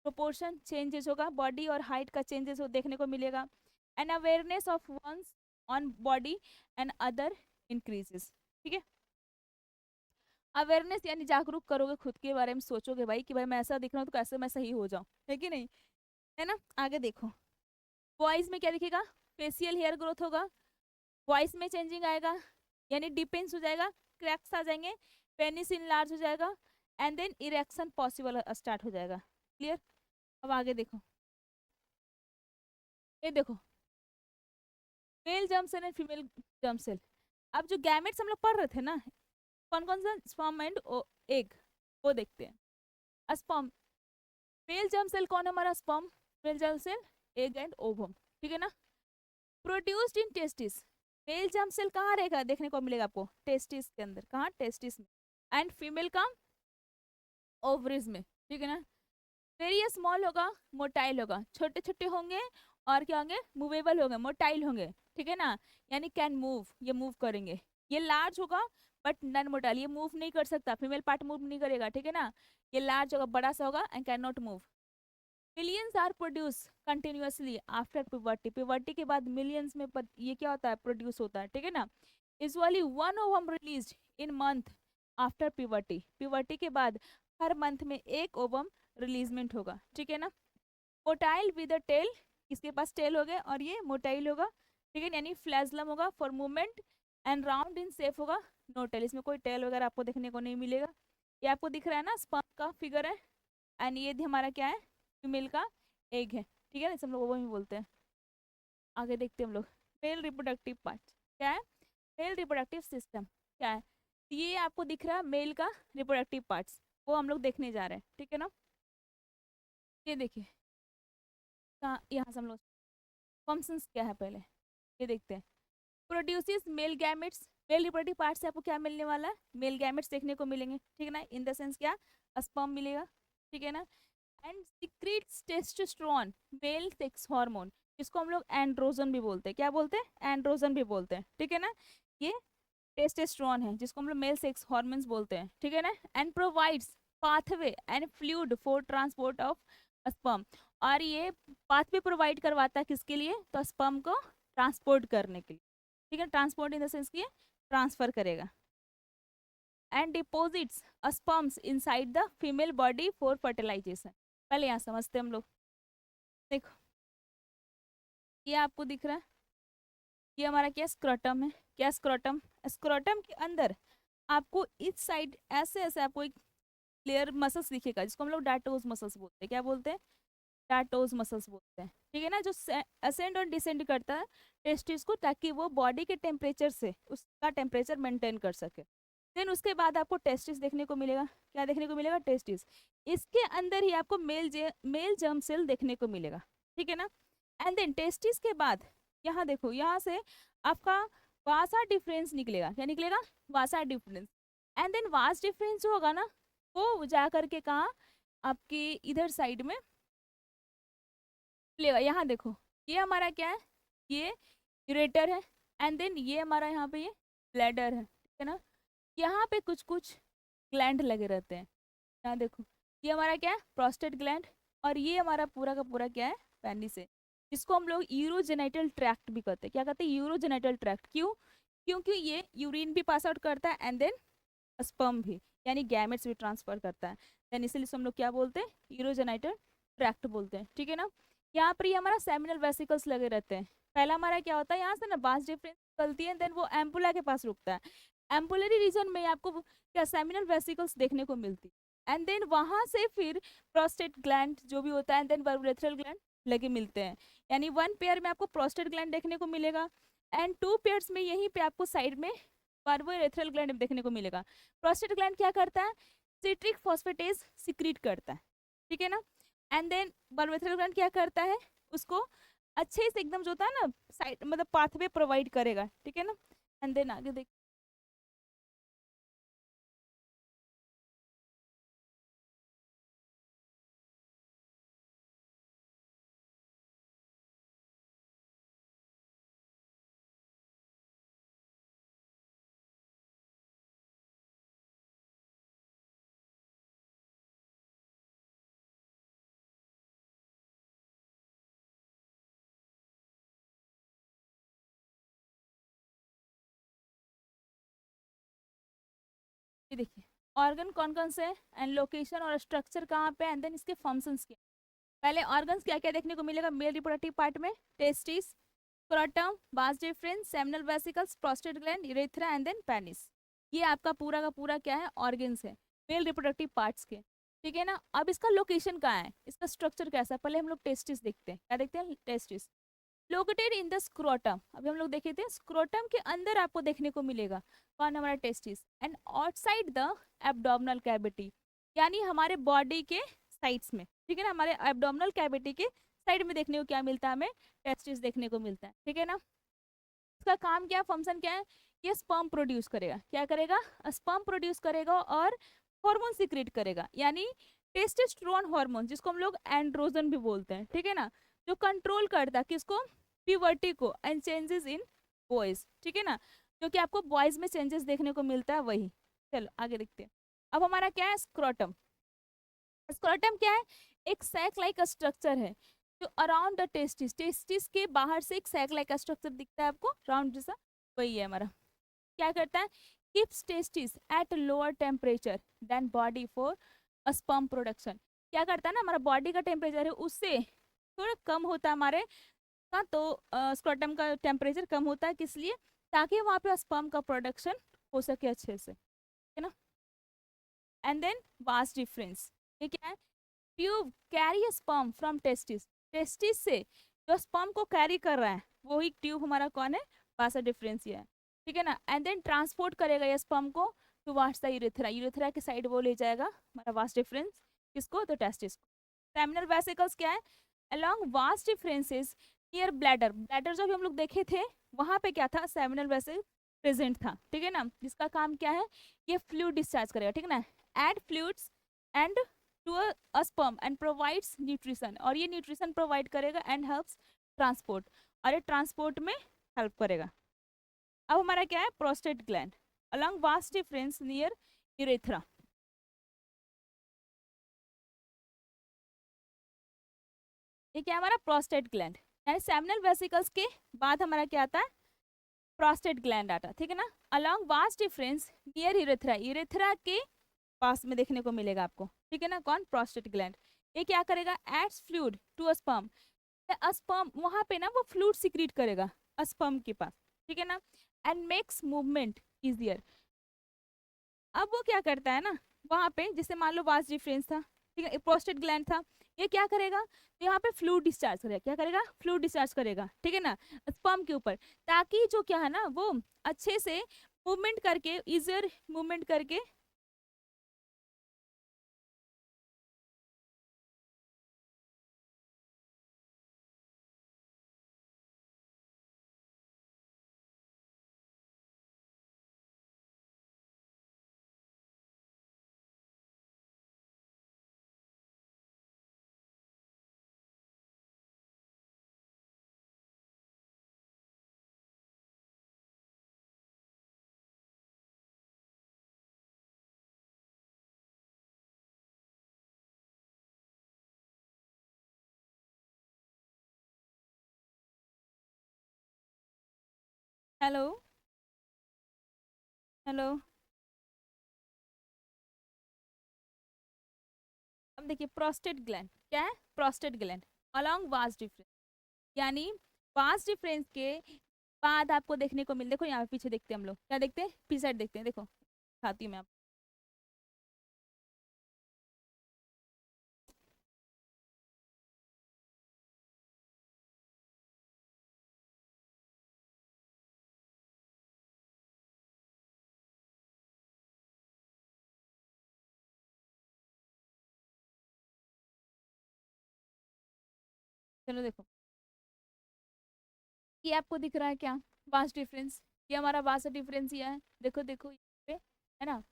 proportion changes होगा, बॉडी और हाइट का चेंजेस हो देखने को मिलेगा। And awareness of one's own body and other increases, ठीक है। अवेयरनेस यानी जागरूक करोगे खुद के बारे में, सोचोगे भाई कि भाई मैं ऐसा दिख रहा हूँ तो कैसे मैं सही हो जाऊं, है कि नहीं, है ना। आगे देखो, वॉइस में क्या दिखेगा, फेशियल हेयर ग्रोथ होगा, वॉइस में चेंजिंग आएगा यानी डिपेंस हो जाएगा, क्रैक्स आ जाएंगे, पेनिस इनलार्ज हो जाएगा, and then erection possible start हो जाएगा। क्लियर। अब आगे देखो, ये देखो male germ cell and female germ cell. अब जो गैमेट्स हम लोग पढ़ रहे थे ना, कौन कौन सा, स्पर्म एंड एग, वो देखते हैं। स्पर्म, मेल जर्म सेल कौन है हमारा, sperm, male germ cell, egg and ovum, ठीक है ना। Produced in testis, male germ cell कहाँ रहेगा देखने को मिलेगा आपको, टेस्टिस के अंदर, कहाँ, टेस्टिस में, एंड फीमेल का ओवरीज में, ठीक है ना। वेरी स्मॉल होगा, मोटाइल होगा, छोटे छोटे होंगे और क्या होंगे, मूवेबल होंगे, मोटाइल होंगे, ठीक है ना, यानी कैन मूव, ये मूव करेंगे। ये लार्ज होगा बट नॉन मोटाइल, ये मूव नहीं कर सकता, फीमेल पार्ट मूव नहीं करेगा, ठीक है ना। ये लार्ज होगा, बड़ा सा होगा and can not move. Millions are produce continuously after puberty, puberty के बाद मिलियंस में ये क्या होता है, प्रोड्यूस होता है, ठीक है ना। यूजुअली वन ओवम रिलीज इन मंथ आफ्टर प्यूबर्टी, प्यूबर्टी के बाद हर मंथ में एक ओवम रिलीजमेंट होगा, ठीक है ना। मोटाइल विद अ टेल, इसके पास टेल हो गया और ये मोटाइल होगा, ठीक है, यानी फ्लैजलम होगा for movement, and round in shape होगा, नो टेल, इसमें कोई टेल वगैरह आपको देखने को नहीं मिलेगा। ये आपको दिख रहा है ना, स्पर्म का फिगर है, एंड ये हमारा क्या है, फीमेल का एग है, ठीक है ना, इसे हम लोग वो भी बोलते हैं। आगे देखते हैं हम लोग, मेल रिप्रोडक्टिव पार्ट क्या है, मेल रिप्रोडक्टिव सिस्टम क्या है, ये आपको दिख रहा है मेल का रिप्रोडक्टिव पार्ट्स, वो हम लोग देखने जा रहे हैं, ठीक है ना। ये देखिए, कहाँ, यहाँ से हम लोग फंक्शंस क्या है पहले ये देखते हैं। Produces male gametes, mail reproductive part से आपको क्या मिलने वाला है, मेल गैमेट्स देखने को मिलेंगे, ठीक है ना, इन द सेंस क्या, स्पर्म मिलेगा, ठीक है ना। And secrets testosterone, male sex hormone, जिसको हम लोग एंड्रोजन भी बोलते हैं, क्या बोलते हैं, एंड्रोजन भी बोलते हैं, ठीक है ना। ये टेस्टोस्टेरोन है जिसको हम लोग मेल सेक्स हार्मोन्स बोलते हैं, ठीक है ना। And provides pathway and fluid for transport of sperm, और ये पाथवे प्रोवाइड करवाता है किसके लिए, तो स्पर्म को ट्रांसपोर्ट करने के लिए, ठीक है, ट्रांसपोर्ट इन द सेंस की ट्रांसफर करेगा। And deposits sperms inside the female body for fertilization. पहले यहाँ समझते हैं हम लोग, देखो ये आपको दिख रहा है, ये हमारा क्या स्क्रोटम है, क्या स्क्रोटम, स्क्रोटम के अंदर आपको इस साइड ऐसे ऐसे आपको एक क्लियर मसल्स दिखेगा जिसको हम लोग डाटोज मसल्स बोलते हैं, क्या बोलते हैं, डाटोज मसल्स बोलते हैं, ठीक है ना, जो असेंड और डिसेंड करता है टेस्टिस को ताकि वो बॉडी के टेम्परेचर से उसका टेम्परेचर मेंटेन कर सके। देन उसके बाद आपको टेस्टिस देखने को मिलेगा, क्या देखने को मिलेगा, टेस्टिस, इसके अंदर ही आपको मेल जर्म सेल देखने को मिलेगा, ठीक है ना। एंड देन टेस्टिस के बाद यहाँ देखो, यहाँ से आपका वासा डिफरेंस निकलेगा, क्या निकलेगा, vasa deferens. And then vas deferens जो होगा ना, वो जा करके कहाँ, आपके इधर साइड में मिलेगा, यहाँ देखो, ये हमारा क्या है, ये यूरेटर है, एंड देन ये हमारा यहाँ पे ये ब्लैडर है, ठीक है ना। यहाँ पे कुछ कुछ ग्लैंड लगे रहते हैं, यहाँ देखो, ये हमारा क्या है, प्रोस्टेट ग्लैंड, और ये हमारा पूरा का पूरा क्या है, पेनिस है, जिसको हम लोग यूरोजेनिटल ट्रैक्ट भी कहते हैं, क्या कहते हैं, यूरोजेनिटल ट्रैक्ट, क्यों, क्योंकि ये यूरिन भी पास आउट करता है एंड देन स्पर्म भी, यानी गैमेट्स भी ट्रांसफर करता है, देन इसीलिए हम लोग क्या बोलते हैं, यूरोजेनिटल ट्रैक्ट बोलते हैं, ठीक है ना। यहाँ पर ये हमारा सेमिनल वेसिकल्स लगे रहते हैं। पहला हमारा क्या होता है, यहाँ से ना बास डिफरेंस निकलती है, देन वो एम्पुला के पास रुकता है। एम्पुलरी रीजन में आपको क्या सेमिनल वेसिकल्स देखने को मिलती है, एंड देन वहां से फिर प्रोस्टेट ग्लैंड जो भी होता है, देन बर्बरेथ्रल ग्लैंड लगे मिलते हैं। यानी वन पेयर में आपको प्रोस्टेट ग्लैंड देखने को मिलेगा, एंड टू पेयर्स में यहीं पे आपको साइड में बर्बरेथ्रल ग्लैंड देखने को मिलेगा। प्रोस्टेट ग्लैंड क्या करता है, सिट्रिक फॉस्फेटेज सिक्रीट करता है, ठीक है ना। एंड देन बर्बरेथ्रल ग्लैंड क्या करता है, उसको अच्छे से एकदम जो होता है ना साइड मतलब पाथवे प्रोवाइड करेगा, ठीक है ना। एंड देन आगे देख, ये देखिए ऑर्गन कौन कौन से हैं एंड लोकेशन और स्ट्रक्चर कहाँ पे, एंड देन इसके फंक्शंस क्या। पहले ऑर्गन्स क्या क्या देखने को मिलेगा मेल रिप्रोडक्टिव पार्ट में, testis, scrotum, vas deferens, seminal vesicles, prostate gland, urethra and then penis. ये आपका पूरा का पूरा क्या है, ऑर्गन्स है मेल रिप्रोडक्टिव पार्ट्स के, ठीक है ना। अब इसका लोकेशन कहाँ है, इसका स्ट्रक्चर कैसा है, पहले हम लोग टेस्टिस देखते हैं। क्या देखते हैं, testis located in the scrotum. अभी हम लोग देखे थे स्क्रोटम के अंदर आपको देखने को मिलेगा कौन, हमारा testis, and outside the abdominal cavity, यानी हमारे बॉडी के साइड्स में, ठीक है ना, हमारे एब्डोमिनल कैविटी के साइड में देखने को क्या मिलता है, हमें टेस्टिस देखने को मिलता है, ठीक है ना। इसका काम क्या, फंक्शन क्या है, ये स्पर्म प्रोड्यूस करेगा, क्या करेगा, स्पर्म प्रोड्यूस करेगा और हार्मोन सिक्रेट करेगा, यानी टेस्टोस्टेरोन हार्मोन जिसको हम लोग एंड्रोजन भी बोलते हैं, ठीक है ना, जो कंट्रोल करता है किसको, प्यूबर्टी को एंड चेंजेस इन बॉयज, ठीक है ना, जो कि आपको बॉयज में चेंजेस देखने को मिलता है वही। चलो आगे देखते हैं। अब हमारा क्या है, स्क्रोटम। स्क्रोटम क्या है, एक सैक लाइक स्ट्रक्चर है जो अराउंड द टेस्टिस, टेस्टिस के बाहर से एक सैक लाइक स्ट्रक्चर दिखता है आपको राउंड जैसा, वही है हमारा। क्या करता है, keeps testis at lower temperature than body for sperm production. क्या करता है ना, हमारा बॉडी का टेम्परेचर है उससे थोड़ा कम होता है हमारे का, तो स्क्रोटम का टेम्परेचर कम होता है, किस लिए, ताकि वहाँ पे स्पर्म का प्रोडक्शन हो सके अच्छे से, है ना। एंड देन वास डिफरेंस, ये क्या है, tube carry sperm from testis, testis से जो स्पर्म को कैरी कर रहा है वही ट्यूब हमारा कौन है, वासा डिफरेंस है, ठीक है ना। एंड देन ट्रांसपोर्ट करेगा ये स्पर्म को towards the urethra, urethra के साइड वो ले जाएगा हमारा वास डिफरेंस, किसको, तो टेस्टिस को। सेमिनल वेसिकल्स क्या है, अलोंग वास डिफरेंसेस नियर ब्लैडर, ब्लैडर जो भी हम लोग देखे थे वहां पे क्या था, सेमिनल वेसिकल प्रेजेंट था, ठीक है ना। जिसका काम क्या है, ये फ्लूइड डिस्चार्ज करेगा, ठीक है ना, add fluids and to a sperm and provides nutrition, और ये न्यूट्रिशन प्रोवाइड करेगा एंड हेल्प्स ट्रांसपोर्ट, और ये ट्रांसपोर्ट में हेल्प करेगा। अब हमारा क्या है, prostate gland along vast difference near urethra, ये क्या है हमारा प्रोस्टेट ग्लैंड, यानी सेमिनल वेसिकल्स के बाद हमारा क्या आता है, प्रोस्टेट ग्लैंड आता है, ठीक है ना। Along vast difference near urethra, urethra के पास में देखने को मिलेगा आपको, ठीक है ना, कौन, प्रोस्टेट ग्लैंड। ये क्या करेगा, adds fluid to a sperm, sperm वहां पे ना वो फ्लूइड सिक्रीट करेगा स्पर्म के पास, ठीक है ना, एंड मेक्स मूवमेंट इजियर। अब वो क्या करता है ना, वहां पे जैसे मान लो वास डिफरेंस था, ठीक है, प्रोस्टेट ग्लैंड था, ये क्या करेगा, तो यहाँ पे फ्लूइड डिस्चार्ज करेगा, क्या करेगा, फ्लूइड डिस्चार्ज करेगा, ठीक है ना, स्पर्म के ऊपर, ताकि जो क्या है ना वो अच्छे से मूवमेंट करके, इजियर मूवमेंट करके। Hello, hello. अब देखिए प्रोस्टेट ग्लैंड क्या है, prostate gland along vast difference, यानी वास्ट डिफरेंस के बाद आपको देखने को मिल, देखो यहाँ पे पीछे देखते हैं हम लोग, क्या देखते हैं, पी साइड देखते हैं, देखो दिखाती हूँ मैं आपको। चलो देखो, ये आपको दिख रहा है क्या, वास्ट डिफरेंस, ये हमारा वास्ट डिफरेंस ये है, देखो देखो यहाँ पे, है ना।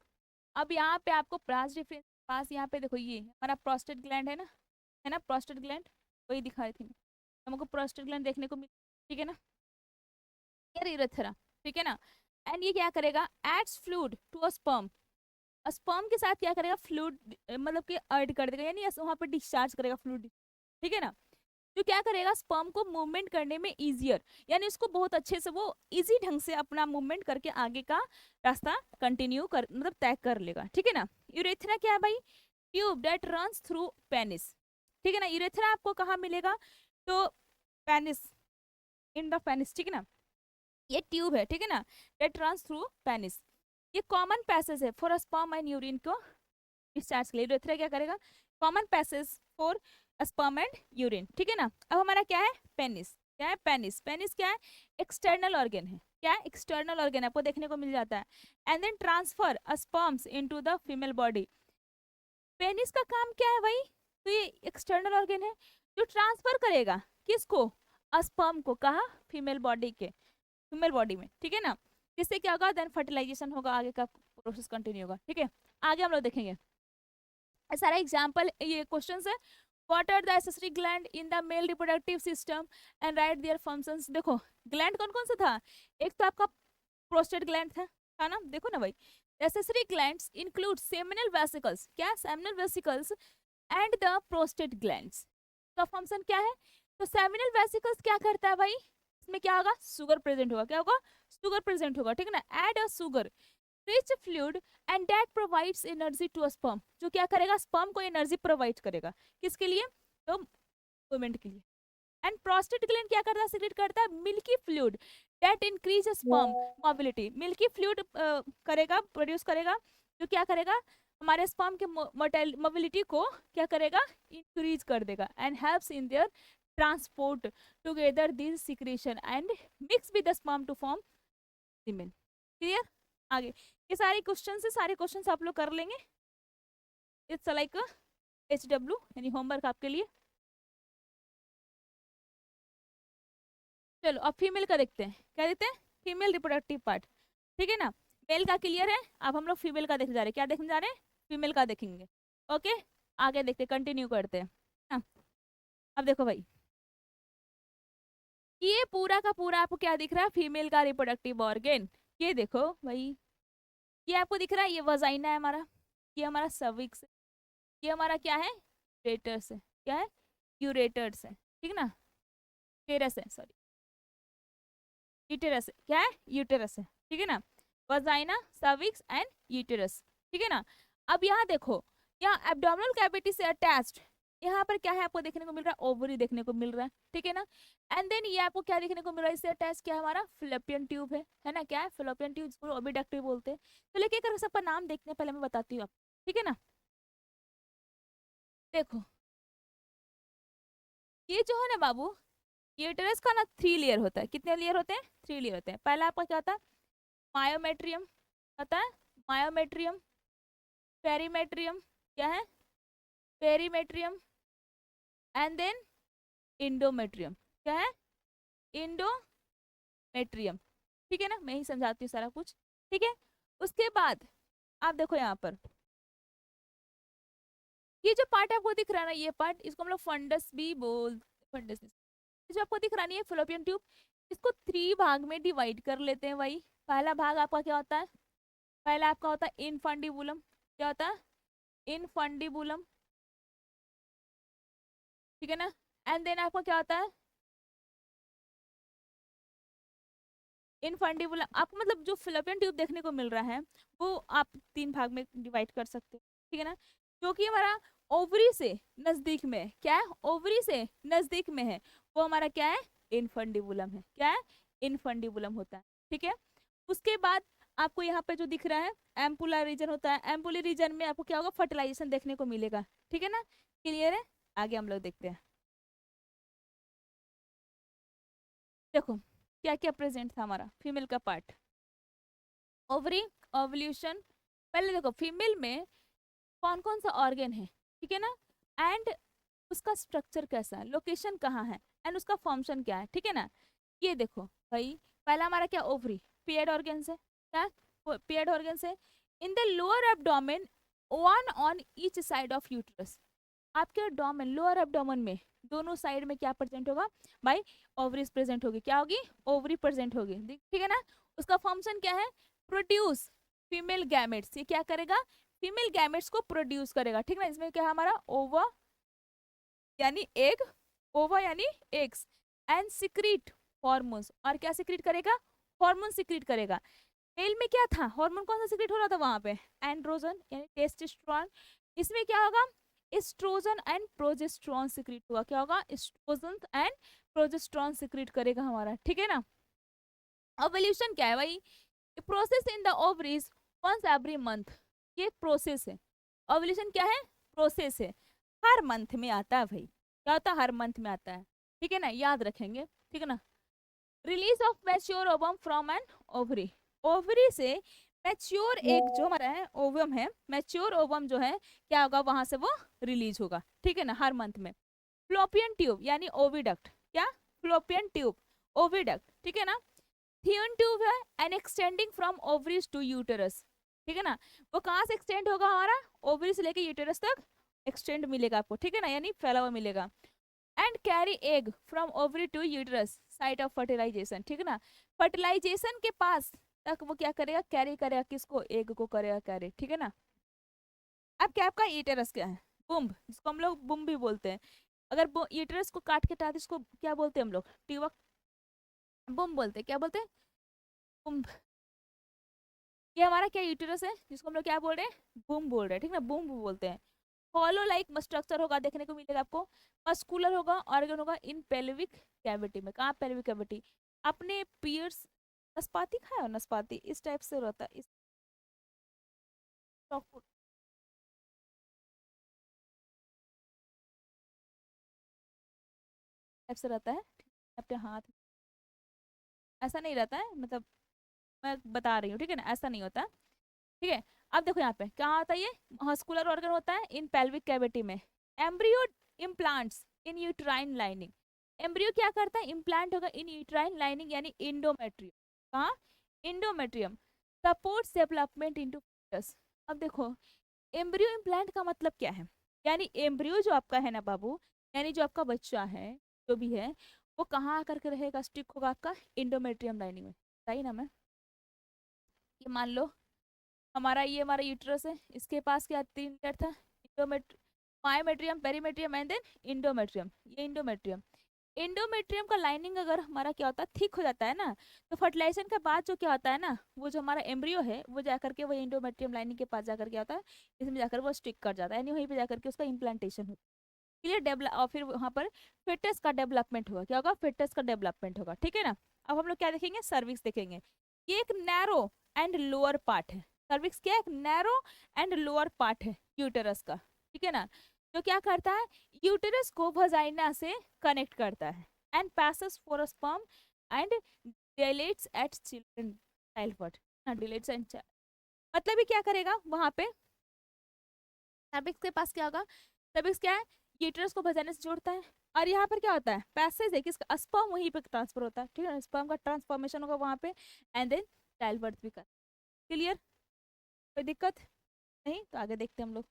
अब यहाँ पे आपको वास्ट डिफरेंस पास, यहाँ पे देखो ये हमारा प्रोस्टेट ग्लैंड है ना, प्रोस्टेट ग्लैंड वही दिखाई थी, हमको प्रोस्टेट ग्लैंड देखने को मिल, ठीक है ना, ये यूरेथ्रा, ठीक है ना। एंड ये क्या करेगा, adds fluid to a sperm, sperm के साथ क्या करेगा, फ्लूइड मतलब कि ऐड कर देगा, यानी वहां पे डिस्चार्ज करेगा फ्लूइड, ठीक है ना। जो क्या करेगा, स्पर्म को मूवमेंट करने में इजियर, यानी उसको बहुत अच्छे से वो इजी ढंग से अपना मूवमेंट करके आगे का रास्ता कंटिन्यू कर, मतलब तय कर लेगा, ठीक है ना। यूरेथ्रा क्या है भाई, tube that runs through penis, ठीक है ना। यूरेथ्रा आपको कहाँ मिलेगा, तो पेनिस, इन द पेनिस, ठीक है ना, ये ट्यूब है, ठीक है ना, दैट रन्स थ्रू पेनिस, ये कॉमन पैसेज है फॉर स्पर्म एंड यूरिन को डिस्चार्ज के लिए। यूरेथ्रा क्या करेगा, common passage for sperm and urine, ठीक है ना। अब हमारा क्या है, पेनिस, क्या है, पेनिस, पेनिस क्या है, एक्सटर्नल ऑर्गन है, क्या है, एक्सटर्नल ऑर्गन आपको देखने को मिल जाता है। And then transfer sperms into the female body, penis का काम क्या है भाई, तो ये एक्सटर्नल ऑर्गन है जो ट्रांसफर करेगा किसको, स्पर्म को, कहा, फीमेल बॉडी के, फीमेल बॉडी में, ठीक है ना। जिससे क्या होगा, देन फर्टिलाइजेशन होगा, आगे का प्रोसेस कंटिन्यू होगा, ठीक है। आगे हम लोग देखेंगे सारा एग्जाम्पल, ये क्वेश्चन है, what are the accessory gland in the male reproductive system and write their functions. देखो ग्लैंड कौन कौन सा था, एक तो आपका प्रोस्टेट ग्लैंड था ना, देखो ना भाई, accessory glands include seminal vesicles, क्या, seminal vesicles and the prostate glands, का फंक्शन क्या है, तो सेमिनल वेसिकल्स क्या करता है भाई, इसमें क्या होगा, शुगर प्रेजेंट होगा, क्या होगा, शुगर प्रेजेंट होगा, ठीक है ना, add a sugar rich fluid and that provides energy to sperm, जो क्या करेगा, स्पर्म को एनर्जी प्रोवाइड करेगा, किसके लिए, तो मूवमेंट के लिए। एंड प्रोस्टेट ग्लैंड क्या करता है, सिक्रेट करता है milky fluid that increase sperm mobility, milky fluid करेगा, प्रोड्यूस करेगा, जो क्या करेगा, हमारे स्पर्म के मोबिलिटी को क्या करेगा, इंक्रीज कर देगा, and helps in their transport together this secretion and mix with the sperm to form semen. Clear, आगे ये सारे क्वेश्चन से, सारे क्वेश्चन आप लोग कर लेंगे, इट्स लाइक HW यानी होमवर्क आपके लिए। चलो अब फीमेल का देखते हैं, क्या देखते हैं, फीमेल रिप्रोडक्टिव पार्ट, ठीक है ना। मेल का क्लियर है, अब हम लोग फीमेल का देखने जा रहे हैं, क्या देखने जा रहे हैं, फीमेल का देखेंगे, ओके। आगे देखते, कंटिन्यू करते हैं, हाँ। अब देखो भाई, ये पूरा का पूरा आपको क्या दिख रहा है, फीमेल का रिप्रोडक्टिव ऑर्गन, ये देखो भाई, ये आपको दिख रहा है, ये वजाइना है हमारा, ये हमारा सर्विक्स, ये हमारा क्या है, यूरेटर्स है, क्या है, यूरेटर्स है, ठीक है ना, यूटेरस है, सॉरी, यूटेरस है, क्या है, यूटेरस है, ठीक है ना, वजाइना, सर्विक्स एंड यूटेरस, ठीक है ना। अब यहाँ देखो, यहाँ एब्डोमिनल कैविटी से अटैच्ड, यहाँ पर क्या है आपको देखने को मिल रहा है, ओवरी देखने को मिल रहा है, ठीक है ना। एंड देन ये आपको क्या देखने को मिल रहा है, इससे अटैच क्या है, हमारा फिलोपियन ट्यूब है ना, क्या है, फिलोपियन ट्यूब, जिसको ओविडक्ट बोलते हैं। तो लेके कर सबका नाम देखने पहले मैं बताती हूँ आप, ठीक है ना। देखो ये जो है ना बाबू, यूटेरस का ना 3 लेयर होता है, कितने लेयर होते हैं, 3 लेयर होते हैं। पहला आपका क्या होता है, मायोमेट्रियम, पता है, मायोमेट्रियम, पेरीमेट्रियम, क्या है, पेरीमेट्रियम, एंड देन इंडोमेट्रियम, क्या है, इंडोमेट्रियम, ठीक है ना, मैं ही समझाती हूँ सारा कुछ, ठीक है। उसके बाद आप देखो यहाँ पर, ये जो पार्ट आपको दिख रहा है ना, ये पार्ट, इसको हम लोग फंडस भी बोल, फंडस, जो आपको दिख रहा नहीं है फिलोपियन ट्यूब, इसको 3 भाग में डिवाइड कर लेते हैं भाई। पहला भाग आपका क्या होता है, पहला आपका होता है इनफंडिबुलम, क्या होता है, इनफंडिबुलम, ठीक है ना। एंड देन आपका क्या होता है, इनफंडिबुलम, आपको मतलब जो फिलोपियन ट्यूब देखने को मिल रहा है, वो आप 3 भाग में डिवाइड कर सकते हो, ठीक है ना। जो कि हमारा ओवरी से नजदीक में है, क्या है, ओवरी से नजदीक में है, वो हमारा क्या है, इनफंडिबुलम है, क्या है, इनफंडिबुलम होता है, ठीक है। उसके बाद आपको यहाँ पे जो दिख रहा है एम्पुलर रीजन होता है, एम्पुलर रीजन में आपको क्या होगा, फर्टिलाइजेशन देखने को मिलेगा, ठीक है ना, क्लियर है। आगे हम लोग देखते हैं, देखो क्या क्या प्रेजेंट था हमारा फीमेल का पार्ट, ओवरी, ओवल्यूशन, पहले देखो फीमेल में कौन कौन सा ऑर्गन है, ठीक है ना, एंड उसका स्ट्रक्चर कैसा है, लोकेशन कहाँ है, एंड उसका फंक्शन क्या है, ठीक है ना। ये देखो भाई, पहला हमारा क्या, ओवरी, पेयर्ड ऑर्गन है, क्या, पेयर्ड ऑर्गन है, in the lower abdomen, one on each side of uterus, आपके एब्डोमेन, लोअर एब्डोमेन में दोनों साइड में क्या प्रेजेंट होगा भाई, ओवरीज प्रेजेंट होगी, क्या होगी, ओवरी प्रेजेंट होगी, ठीक है ना। उसका फंक्शन क्या है, प्रोड्यूस फीमेल गैमेट्स, ये क्या करेगा, फीमेल गैमेट्स को प्रोड्यूस करेगा, ठीक है ना। इसमें क्या है हमारा, ओवा यानी एग, ओवा यानी एग्स, एंड सिक्रीट हॉर्मोन्स, और क्या सिक्रीट करेगा, हॉर्मोन सिक्रीट करेगा। मेल में क्या था, हार्मोन कौन सा सिक्रेट हो रहा था वहां पे, एंड्रोजन यानी टेस्टोस्टेरोन, इसमें क्या होगा, एस्ट्रोजन एंड प्रोजेस्टेरोन सिक्रेट होगा, क्या होगा, एस्ट्रोजन एंड प्रोजेस्टेरोन सिक्रेट करेगा हमारा, ठीक है ना। ओवल्यूशन क्या है भाई, process in the ovaries once every month, ये एक प्रोसेस है, ओवल्यूशन क्या है, प्रोसेस है, हर मंथ में आता है भाई, क्या होता है, हर मंथ में आता है, ठीक है ना, याद रखेंगे, ठीक है ना। Release of mature ovum from an ovary, ovary से मैच्योर एक जो हमारा है ओवम है, मैच्योर ओवम जो है क्या होगा, वहां से वो रिलीज होगा, ठीक है ना, हर मंथ में। फ्लोपियन ट्यूब यानी ओविडक्ट, क्या, फ्लोपियन ट्यूब, ओविडक्ट, ठीक है ना। थियन ट्यूब है and extending from ovaries to uterus, ठीक है ना, वो कहाँ से एक्सटेंड होगा हमारा, ओवरी से लेके यूटेरस तक एक्सटेंड मिलेगा आपको, ठीक है ना, यानी फैला हुआ मिलेगा। And carry egg from ovary to uterus site of fertilization, ठीक है ना, फर्टिलाइजेशन के पास तक वो क्या करेगा, कैरी करेगा, किसको, एग को करेगा कैरी, ठीक है ना। अब क्या आपका यूटेरस क्या है, बुम्ब, जिसको हम लोग बुम्ब भी बोलते हैं, अगर यूटेरस को काट के हटा दे, इसको क्या बोलते हैं हम लोग, टीवक, बुम्ब बोलते हैं, क्या बोलते हैं, बुम्ब। ये हमारा क्या यूटेरस है, जिसको हम लोग क्या बोल रहे हैं, बुम्ब बोल रहे हैं, ठीक है ना, बुम्ब बोलते हैं। हॉलो लाइक स्ट्रक्चर होगा, देखने को मिलेगा आपको, मस्कुलर होगा, ऑर्गन होगा इन पेल्विक कैविटी में, कहाँ, पेल्विक कैविटी, अपने पियर्स, नाशपाती खाया हो, नाशपाती इस टाइप से रहता है, इस टाइप से रहता है, अपने हाथ, ऐसा नहीं रहता है, मतलब मैं बता रही हूँ, ठीक है ना, ऐसा नहीं होता, ठीक है। अब देखो यहाँ पे क्या होता है, ये मस्कुलर ऑर्गन होता है इन पेल्विक कैविटी में, एम्ब्रियो इम्प्लांट्स इन यूट्राइन लाइनिंग, एम्ब्रियो क्या करता है, इम्प्लांट होगा इन यूट्राइन लाइनिंग यानी इंडोमेट्रियम, कहाँ, endometrium, supports development into fetus। अब देखो एम्ब्रियो इम्प्लांट का मतलब क्या है, यानी एम्ब्रियो जो आपका है ना बाबू, यानी जो आपका बच्चा है, जो भी है, वो कहाँ आकर के रहेगा, स्टिक होगा आपका इंडोमेट्रियम लाइनिंग में, सही ना। मैं ये मान लो हमारा यूट्रस है, इसके पास क्या तीन लेयर था, इंडोमेट myometrium, perimetrium and then endometrium, ये इंडोमेट्रियम, इंडोमेट्रियम का लाइनिंग अगर हमारा क्या होता है, थिक हो जाता है ना, तो फर्टिलाइजेशन के बाद जो क्या होता है ना, वो जो हमारा एम्ब्रियो है वो जाकर के वो इंडोमेट्रियम लाइनिंग के पास जाकर क्या होता है, इसमें जाकर वो स्टिक कर जाता है, यानी वहीं पे जाकर के उसका इम्प्लांटेशन होता है, क्लियर, डेवलप, और फिर वहाँ पर फिटस का डेवलपमेंट होगा, क्या होगा, फिटस का डेवलपमेंट होगा, ठीक है ना। अब हम लोग क्या देखेंगे, सर्विक्स देखेंगे, ये एक नैरो एंड लोअर पार्ट है, सर्विक्स क्या है, एक नैरो एंड लोअर पार्ट है यूटेरस का, ठीक है ना, जो क्या करता है, यूटेरस को वजाइना से कनेक्ट करता है, and passes for a sperm and dilates at children childbirth, हाँ dilates and मतलब ये क्या करेगा वहां पे, सर्विक्स के पास क्या होगा, सर्विक्स क्या है, यूटेरस को वजाइना से जोड़ता है, और यहाँ पर क्या होता है, पैसेज है किसका, स्पर्म वहीं पे ट्रांसफर होता है, ठीक है ना, स्पर्म का ट्रांसफॉर्मेशन होगा वहां पे, एंड देन चाइल्ड बर्थ भी कर, क्लियर, कोई दिक्कत नहीं, तो आगे देखते हैं हम लोग।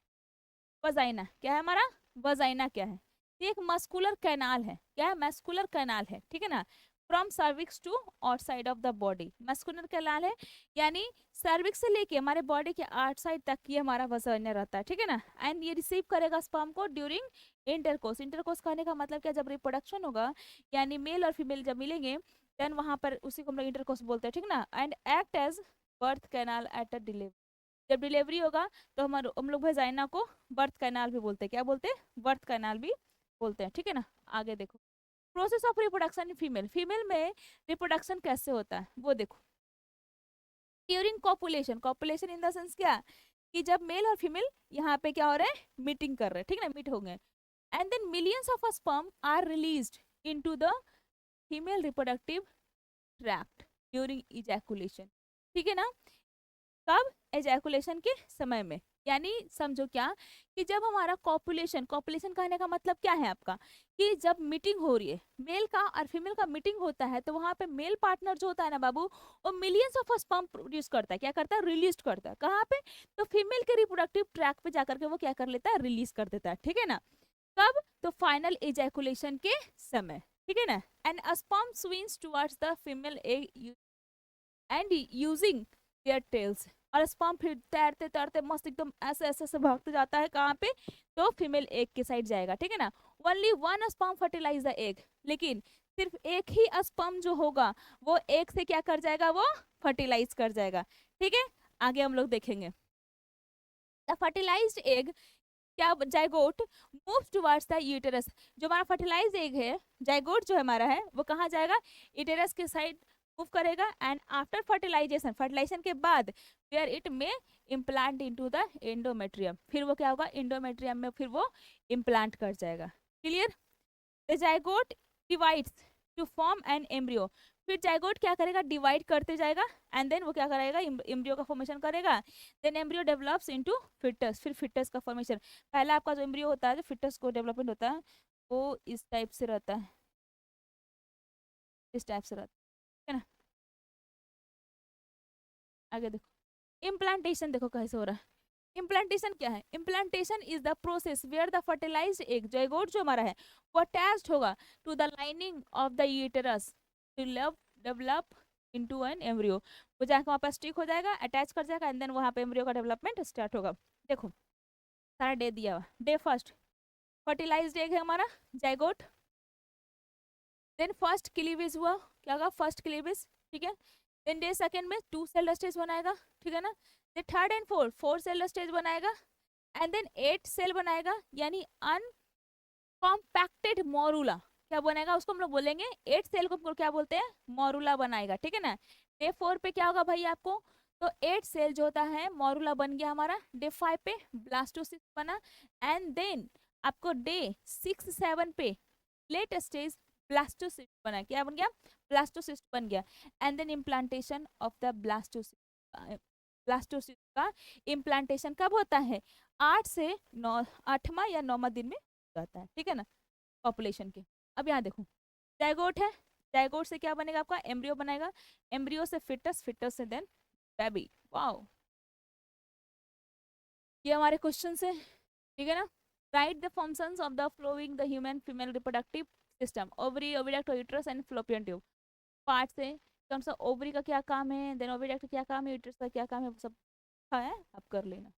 वजाइना क्या है हमारा, वजाइना क्या है, ये एक मस्कुलर कैनाल है, क्या है, मस्कुलर कैनाल है, ठीक है ना, from cervix to outside of the body, muscular canal है, यानी सर्विक्स से लेके हमारे बॉडी के आउटसाइड तक ये हमारा वजाइना रहता है, ठीक है ना, एंड ये रिसीव करेगा स्पर्म को ड्यूरिंग इंटरकोर्स, इंटरकोर्स कहने का मतलब क्या, जब रिप्रोडक्शन होगा, यानी मेल और फीमेल जब मिलेंगे, देन वहां पर उसी को हम लोग इंटरकोर्स बोलते हैं, ठीक ना, and act as birth canal at a delivery, जब डिलीवरी होगा तो हम लोग वेजाइना को बर्थ कैनाल भी बोलते हैं, क्या बोलते हैं, बर्थ कैनाल भी बोलते हैं, ठीक है ना। आगे देखो, process of reproduction in female, female में रिप्रोडक्शन कैसे होता है वो देखो। During copulation, copulation in the sense क्या, कि जब मेल और फीमेल यहाँ पे क्या हो रहा है, मीटिंग कर रहे हैं, ठीक है ना, मीट होंगे, and then millions of sperm are released into the female reproductive tract during ejaculation, ठीक है ना। कब, एजैकुलेशन के समय में, यानी समझो क्या, कि जब हमारा कॉपुलेशन, कॉपुलेशन कहने का मतलब क्या है आपका, कि जब मीटिंग हो रही है मेल का और फीमेल का मीटिंग होता है, तो वहां पे मेल पार्टनर जो होता है ना बाबू, वो मिलियंस ऑफ स्पर्म प्रोड्यूस करता है, क्या करता है, रिलीज करता है, कहाँ पे, तो फीमेल के रिप्रोडक्टिव ट्रैक पे जाकर के वो क्या कर लेता है, रिलीज कर देता है, ठीक है ना। कब, तो फाइनल एजैकुलेशन के समय, ठीक है ना। And sperm swings towards the female egg and using their tales, और स्पर्म फिर तैरते तैरते मस्त एकदम ऐसे ऐसे ऐसे भागते जाता है कहाँ पे, तो फीमेल एग के साइड जाएगा, ठीक है ना। Only one sperm fertilize the egg, लेकिन सिर्फ एक ही स्पर्म जो होगा वो एग से क्या कर जाएगा, वो फर्टिलाइज कर जाएगा, ठीक है। आगे हम लोग देखेंगे, द फर्टिलाइज्ड एग क्या, zygote moves towards the uterus, जो हमारा फर्टिलाइज एग है, जाइगोट जो हमारा है वो कहाँ जाएगा, यूटेरस के साइड मूव करेगा, एंड आफ्टर फर्टिलाइजेशन, फर्टिलाइजेशन के बाद वेयर इट में इम्प्लांट इनटू द एंडोमेट्रियम, फिर वो क्या होगा, एंडोमेट्रियम में फिर वो इम्प्लांट कर जाएगा, clear. The zygote divides to form an embryo, फिर जाइगोट क्या करेगा, डिवाइड करते जाएगा, एंड देन वो क्या करेगा, एम्ब्रियो का फॉर्मेशन करेगा, then embryo develops into foetus, फिर फिटस का फॉर्मेशन, पहला आपका जो एम्ब्रियो होता है, जो फिटस को डेवलपमेंट होता है, वो इस टाइप से रहता है, इस टाइप से रहता है ना। आगे देखो, इम्प्लांटेशन देखो कैसे हो रहा है। इम्प्लांटेशन क्या है, implantation is the process where the fertilized egg, zygote जो हमारा है वो अटैच्ड होगा to the lining of the uterus to develop into an embryo, वो जाकर वहाँ पर स्टिक हो जाएगा, अटैच कर जाएगा, एंड देन वहाँ पे एम्ब्रियो का डेवलपमेंट स्टार्ट होगा। देखो सारा डे दिया हुआ, डे फर्स्ट फर्टिलाइज्ड एग है हमारा, जाइगोट, देन फर्स्ट क्लीवेज हुआ, क्या होगा, फर्स्ट क्लीवेज, ठीक है। देन डे सेकंड में 2 सेल स्टेज बनाएगा, ठीक है ना। Then third and fourth 4 cell stage बनाएगा, एंड देन 8 सेल बनाएगा, यानी अनकॉम्पैक्टेड मोरूला, क्या बनेगा उसको हम लोग बोलेंगे, 8 सेल को हम लोग क्या बोलते हैं, मोरूला बनाएगा, ठीक है ना। डे 4 पे क्या होगा भाई आपको, तो 8 सेल जो होता है मोरूला बन गया हमारा, डे 5 पे ब्लास्टोसिस्ट बना, एंड देन आपको डे 6 7 पे लेट स्टेज ब्लास्टोसिस्ट बना, क्या बन गया, ब्लास्टोसिस्ट बन गया, and then implantation of the blastocyst, blastocyst का इम्प्लांटेशन कब होता है, 8 से 9, 8वां या 9वां दिन में जाता है, ठीक है ना, पॉपुलेशन के। अब यहाँ देखो, जाइगोट है, जाइगोट से क्या बनेगा आपका, एम्ब्रियो बनेगा, एम्ब्रियो से फिटस, फिटस से देन बेबी, वाओ, ये हमारे क्वेश्चन है, ठीक है ना। Right the functions of the flowing the human female reproductive system, ovary, oviduct, uterus and fallopian tube, part से कौन सा, ओवरी का क्या काम है, देन ओविडक्ट का क्या काम है, यूट्रस का क्या काम है, वो सब है, आप कर लेना।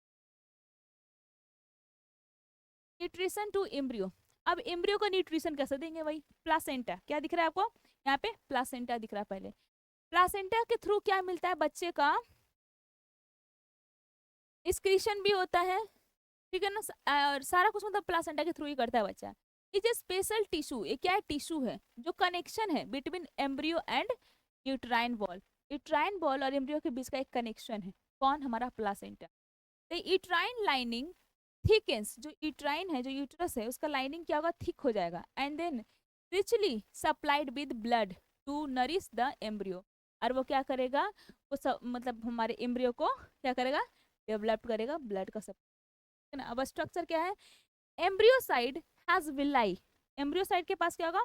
न्यूट्रिशन टू एम्ब्रियो, अब एम्ब्रियो को न्यूट्रिशन कैसे देंगे भाई, प्लासेंटा, क्या दिख रहा है आपको यहाँ पे, प्लासेंटा दिख रहा है, पहले प्लासेंटा के थ्रू क्या मिलता है बच्चे का, एक्सक्रीशन भी होता है, ठीक है ना, और सारा कुछ मतलब प्लासेंटा के थ्रू ही करता है बच्चा। इज ए स्पेशल टिश्यू, ये क्या है, टिश्यू है जो कनेक्शन है between embryo and uterine ball, uterine ball और एम्ब्रियो के बीच का एक कनेक्शन है, कौन, हमारा प्लासेंटा। तो यूट्राइन लाइनिंग थिकनेस, जो यूट्राइन है, जो यूट्रस है, उसका लाइनिंग क्या होगा, थिक हो जाएगा, and then richly supplied with blood to nourish the embryo, और वो क्या करेगा, वो सब मतलब हमारे एम्ब्रियो को क्या करेगा, डेवलप करेगा ब्लड का सब, है ना। अब स्ट्रक्चर क्या है, embryo side has villi, embryo side के पास क्या होगा,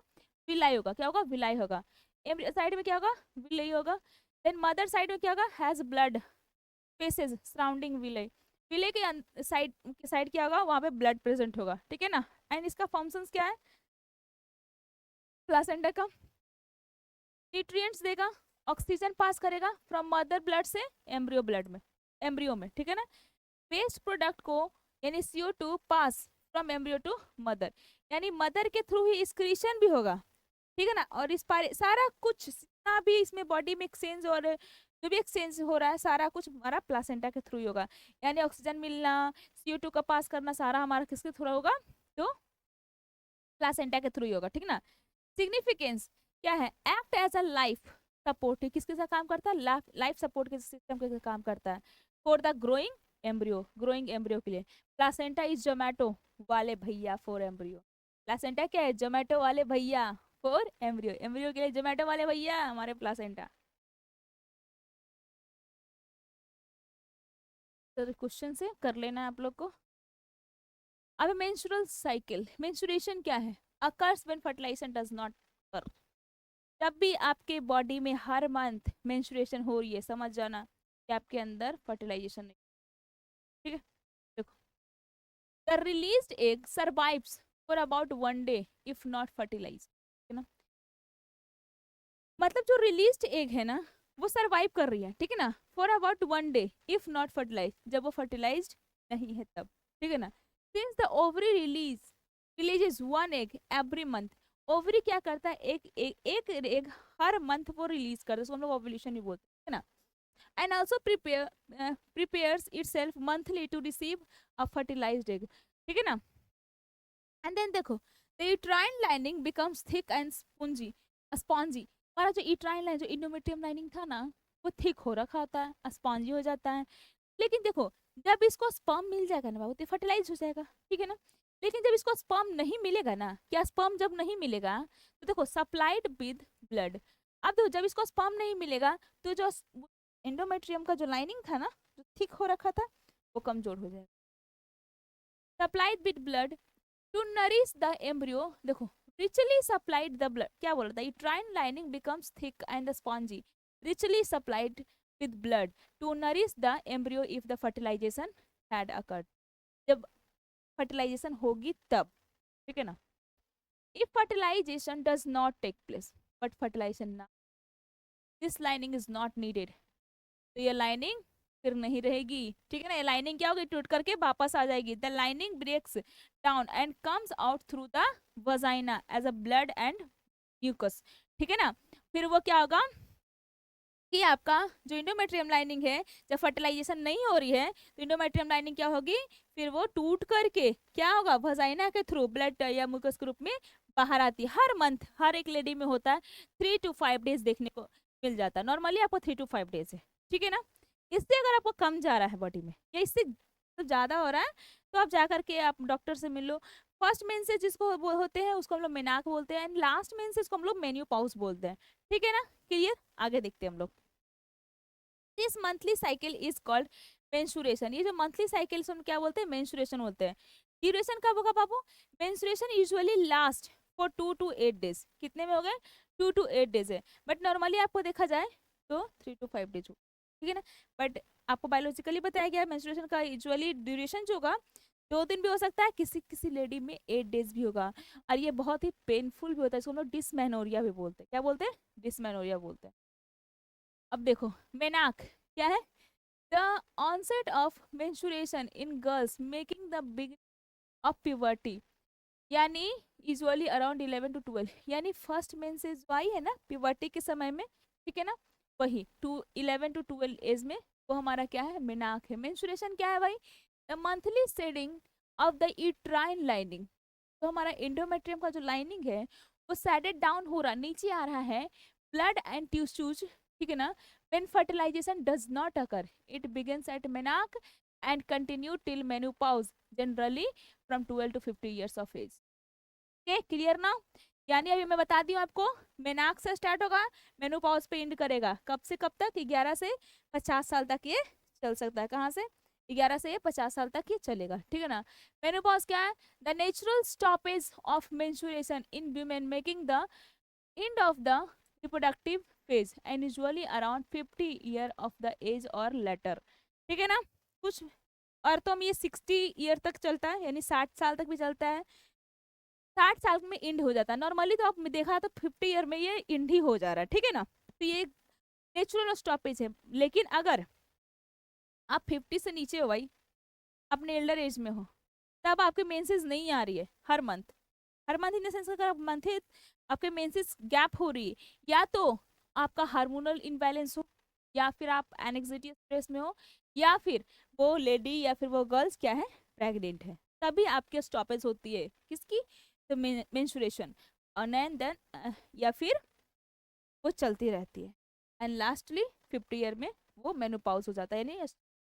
विलाई होगा, क्या होगा, विलाई होगा, एम्ब्रियो साइड में क्या होगा, विलाई होगा, देन मदर साइड में क्या होगा, has blood spaces surrounding villi, villi के साइड क्या होगा, वहां पे ब्लड प्रेजेंट होगा, ठीक है ना। एंड इसका फंक्शंस क्या है, प्लासेंटा का न्यूट्रिएंट्स देगा, ऑक्सीजन पास करेगा फ्रॉम मदर ब्लड से एम्ब्रियो ब्लड में, एम्ब्रियो में, ठीक है ना। वेस्ट प्रोडक्ट को यानी CO2 pass from embryo to mother, यानी मदर के थ्रू ही एक्सक्रीशन भी होगा, ठीक है ना, और इस सारा कुछ जितना भी इसमें बॉडी में एक्सचेंज और जो भी एक्सचेंज हो रहा है सारा कुछ हमारा प्लासेंटा के थ्रू ही होगा। यानी ऑक्सीजन मिलना, CO2 का पास करना, सारा हमारा किसके थ्रू होगा? तो प्लासेंटा के थ्रू ही होगा, ठीक ना। सिग्निफिकेंस क्या है? Act as a life support, किसके साथ काम करता है? लाइफ सपोर्ट के सिस्टम के साथ काम करता है फॉर द ग्रोइंग एम्ब्रियो के लिए। प्लासेंटा इज जोमेटो वाले भैया फॉर एम्ब्रियो। प्लासेंटा क्या है? जोमेटो वाले भैया फॉर एम्ब्रियो। एम्ब्रियो के लिए जोमेटो वाले भैया हमारे प्लासेंटा। तो क्वेश्चन से कर लेना है आप लोग को। अब मेंस्ट्रुअल साइकिल, मेंस्ट्रुएशन क्या है? Occurs when fertilization does not occur. जब भी आपके बॉडी में हर मंथ मेंस्ट्रुएशन हो रही है, समझ जाना कि आपके अंदर फर्टिलाइजेशन नहीं, ठीक है। देखो, the released egg survives for about 1 day if not fertilize, है ना। मतलब जो रिलीज्ड एग है ना वो सरवाइव कर रही है, ठीक है ना, for about 1 day if not fertilize, जब वो फर्टिलाइज्ड नहीं है तब, ठीक है ना। Since the ovary releases 1 egg every month. Ovary क्या करता है? एक एग हर मंथ वो रिलीज करता है, उसको हम लोग ओव्यूलेशन भी बोलते हैं, है ना। And also prepares itself monthly to receive a fertilized egg, ठीक है ना। एंड देन देखो, the uterine lining becomes thick and spongy. हमारा जो यूट्राइन लाइन, जो इंडोमेट्रियम लाइनिंग था ना, वो थिक हो रखा होता है, स्पॉन्जी हो जाता है। लेकिन देखो, जब इसको स्पर्म मिल जाएगा ना बाबू, तो फर्टिलाइज हो जाएगा, ठीक है ना। लेकिन जब इसको स्पर्म नहीं मिलेगा ना, क्या स्पर्म जब नहीं मिलेगा तो देखो सप्लाइड विद ब्लड। अब देखो, जब इसको स्पर्म नहीं मिलेगा तो जो एंडोमेट्रियम का जो लाइनिंग था ना, जो थिक हो रखा था, वो कमजोर हो जाएगा। Supplied with blood to nourish the embryo, देखो richly supplied the blood, क्या बोल रहा था? uterine lining becomes thick and spongy, richly supplied with blood to nourish the embryo if the fertilization had occurred, जब fertilization होगी तब, ठीक है ना। if fertilization does not take place but fertilization ना, this lining is not needed, तो ये lining फिर नहीं रहेगी, ठीक है ना। ये लाइनिंग क्या होगी? टूट करके वापस आ जाएगी। The lining breaks down and comes out through the vagina as a blood and mucus, ठीक है ना। फिर वो क्या होगा कि आपका जो इंडोमेट्रियम लाइनिंग है, जब फर्टिलाइजेशन नहीं हो रही है तो इंडोमेट्रियम लाइनिंग क्या होगी? फिर वो टूट करके क्या होगा? वजाइना के थ्रू ब्लड या म्यूकस के रूप में बाहर आती है। हर मंथ हर एक लेडी में होता है, 3 to 5 days देखने को मिल जाता है। नॉर्मली आपको 3 to 5 days है, ठीक है ना। इससे अगर आपको कम जा रहा है बॉडी में, या इससे तो ज्यादा हो रहा है, तो आप जा करके आप डॉक्टर से मिल लो। फर्स्ट मेंसेस जिसको वो होते हैं उसको हम लोग मेनाक बोलते हैं, एंड लास्ट मेंसेस को हम लोग मेन्यूपाउस बोलते हैं, ठीक है ना। क्लियर? आगे देखते हैं हम लोग। This monthly cycle is called menstruation. ये जो मंथली साइकिल हम क्या बोलते हैं? मेंस्ट्रुएशन बोलते हैं। ड्यूरेशन कब होगा बाबू? Menstruation usually last for 2 to 8 days। कितने में हो गए? 2 to 8 days है, बट नॉर्मली आपको देखा जाए तो 3 to 5 days हो, ठीक है ना। बट आपको बायोलॉजिकली बताया गया मेंस्ट्रुएशन का यूजुअली ड्यूरेशन जो होगा 2 दिन भी हो सकता है, किसी किसी लेडी में 8 days भी होगा, और ये बहुत ही पेनफुल भी होता है। इसको हम लोग डिसमेनोरिया भी बोलते हैं। क्या बोलते हैं? डिसमेनोरिया बोलते हैं। अब देखो, मेनाक क्या है? The onset of menstruation in girls making the big of puberty, यानी यूजुअली अराउंड 11 to 12, यानी फर्स्ट मेंसेस आई है ना प्यूबर्टी के समय में, ठीक है ना, वही 11 to 12 एज में वो हमारा क्या है? मेनाक है। मेंस्ट्रुएशन क्या है भाई? The monthly shedding of the uterine lining, तो हमारा एंडोमेट्रियम का जो लाइनिंग है वो सैडेड डाउन हो रहा, नीचे आ रहा है, ब्लड एंड टिश्यूज, ठीक है ना। when fertilization does not occur it begins at menarche and continue till menopause, generally from 12 to 50 years of age। Okay, clear ना? यानी अभी मैं बता दी हूँ आपको, मेनाक से स्टार्ट होगा, मेनोपॉज पे एंड करेगा। कब से कब तक? 11 से 50 साल तक ये चल सकता है। कहाँ से? 11 से ये 50 साल तक ये चलेगा, ठीक है ना। मेनोपॉज क्या है? The natural stoppage of menstruation in women making the end of the reproductive phase and usually around 50 year of the age or later, ठीक है ना। कुछ औरतों में ये 60 year तक चलता है, यानी 60 साल तक भी चलता है, 60 साल में इंड हो जाता है। नॉर्मली तो आप देखा तो 50 year में ये इंड ही हो जा रहा है, ठीक है ना। तो ये नेचुरल स्टॉपेज है। लेकिन अगर आप 50 से नीचे हो भाई, अपने एल्डर एज में हो, तब आपके मेंसेस नहीं आ रही है हर मंथ, हर मंथ इन द सेंस अगर मंथ आपके मेंसेस गैप हो रही है, या तो आपका हार्मोनल इम्बैलेंस हो, या फिर आप एनेक्सिटी स्ट्रेस में हो, या फिर वो लेडी या फिर वो गर्ल्स क्या है, प्रेग्नेंट है, तभी आपके स्टॉपेज होती है किसकी, तो मेंस्ट्रुएशन। और देन या फिर वो चलती रहती है, एंड लास्टली 50 ईयर में वो मेनोपॉज हो जाता है, यानी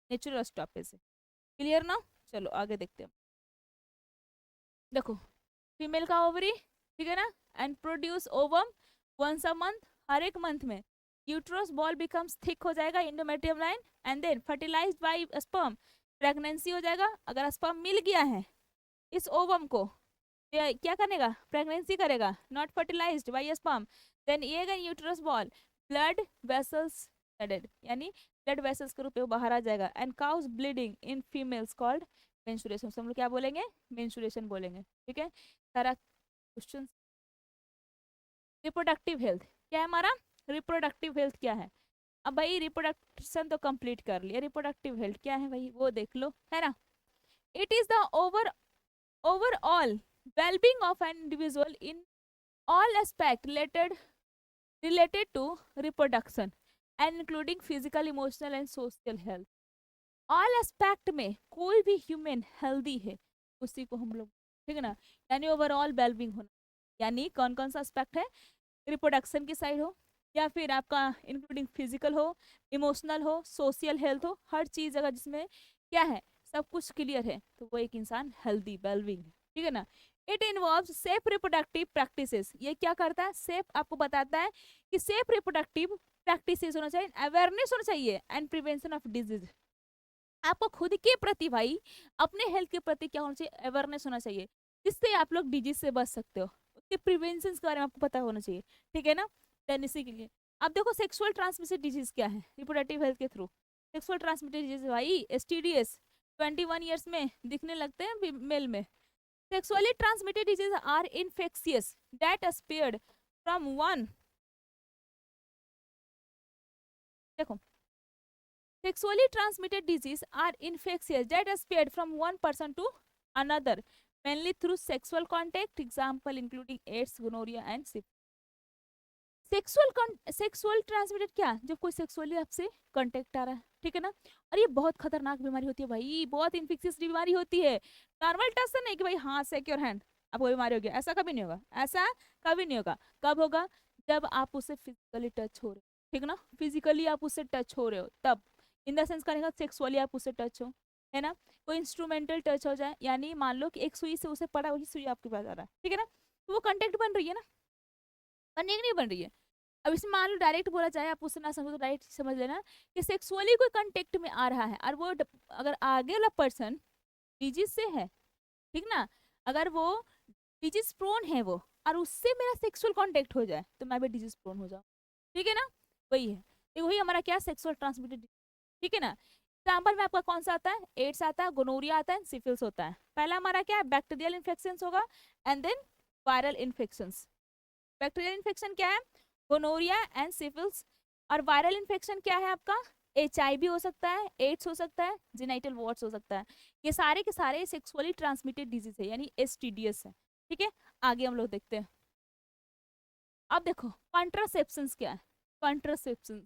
नेचुरल स्टॉपेज है। क्लियर ना? चलो आगे देखते हैं। देखो, फीमेल का ओवरी, ठीक है ना, and produce ovum once a month, हर एक मंथ में यूट्रस बॉल बिकम्स थिक हो जाएगा, endometrium line, and then fertilized by sperm, pregnancy हो जाएगा। अगर स्पर्म मिल गया है इस ओवम को, क्या करेगा, प्रेगनेंसी करेगा, not fertilized by sperm, then ये गन uterus wall blood vessels shedded, यानी ब्लड वेसल्स के रूप में बाहर आ जाएगा, and cause bleeding in females called menstruation. हम लोग क्या बोलेंगे, मेंस्ट्रुएशन बोलेंगे, ठीक है। सारा क्वेश्चन। रिप्रोडक्टिव हेल्थ क्या है हमारा, रिप्रोडक्टिव हेल्थ क्या है, अब भाई रिप्रोडक्शन तो कंप्लीट कर लिया, रिप्रोडक्टिव हेल्थ क्या है भाई वो देख लो, है ना। It is the overall well-being of an individual in all aspect related to reproduction and including physical, emotional and social health। All aspect में कोई भी ह्यूमन हेल्दी है उसी को हम लोग, ठीक है ना, यानी ओवरऑल वेलबींग होना, यानी कौन कौन सा एस्पेक्ट है, रिप्रोडक्शन की साइड हो, या फिर आपका इंक्लूडिंग फिजिकल हो, इमोशनल हो, सोशल हेल्थ हो, हर चीज अगर जिसमें क्या है, सब कुछ क्लियर है, तो वो एक इंसान हेल्दी वेलबींग है, ठीक है ना। It involve safe reproductive practices, ये क्या करता है, सेफ आपको बताता है कि सेफ रिप्रोडक्टिव प्रैक्टिसेस होना चाहिए, अवेयरनेस होना चाहिए, एंड प्रिवेंशन ऑफ डिजीज। आपको खुद के प्रति भाई, अपने हेल्थ के प्रति क्या होना चाहिए, अवेयरनेस होना चाहिए, जिससे आप लोग डिजीज से बच सकते हो, उसके प्रिवेंशन के बारे में आपको पता होना चाहिए, ठीक है ना। देन इसी के लिए अब देखो, सेक्सुअल ट्रांसमिटेड डिजीज क्या है, रिप्रोडक्टिव हेल्थ के थ्रू सेक्सुअल ट्रांसमिटेड डिजीज भाई, एसटीडीएस 21 ईयर्स में दिखने लगते हैं मेल में। Sexually transmitted disease are infectious that spread from one, देखो, sexually transmitted disease are infectious that are spread from one person to another, mainly through sexual contact, example including AIDS, gonorrhea and syphilis। Sexual transmitted क्या, जब कोई sexually आपसे contact आ रहा है, ठीक है ना। और ये बहुत खतरनाक बीमारी होती है भाई, बहुत इन्फेक्शियस बीमारी होती है। नॉर्मल टच से नहीं कि भाई हाथ से योर हैंड आपको बीमारी हो गया, ऐसा कभी नहीं होगा, ऐसा कभी नहीं होगा। कब होगा, जब आप उससे फिजिकली टच हो रहे हो, ठीक ना, फिजिकली आप उससे टच हो रहे हो तब, इन द सेंस करेगा सेक्सुअली आप उससे टच हो, है ना। कोई इंस्ट्रूमेंटल टच हो जाए, यानी मान लो कि एक सुई से उसे पड़ा, वही सुई आपके पास आ रहा है, ठीक है ना, तो वो कांटेक्ट बन रही है ना, बनने की नहीं बन रही है। अब इसमें मान लो डायरेक्ट बोला जाए, आप उससे ना समझो तो डायरेक्ट समझ लेना कि सेक्सुअली कोई कांटेक्ट में आ रहा है, और वो अगर आगे वाला पर्सन डिजीज से है, ठीक ना, अगर वो डिजीज प्रोन है वो, और उससे मेरा सेक्सुअल कांटेक्ट हो जाए, तो मैं भी डिजीज प्रोन हो जाऊँ, ठीक है ना। वही है, तो वही हमारा क्या, सेक्सुअल ट्रांसमिटेड, ठीक है ना। एग्जाम्पल में आपका कौन सा आता है, एड्स आता है, गोनोरिया आता है, सिफिल्स होता है। पहला हमारा क्या है, बैक्टीरियल इन्फेक्शन होगा, and then viral infection. Bacterial infection क्या है, गोनोरिया एंड सिफिल्स, और वायरल इन्फेक्शन क्या है आपका, HIV हो सकता है, एड्स हो सकता है, जेनाइटल वॉर्ट्स हो सकता है। ये सारे के सारे सेक्सुअली ट्रांसमिटेड डिजीज है, यानी STDs है, ठीक है। आगे हम लोग देखते हैं। अब देखो कॉन्ट्रासेप्शन क्या है, contraception,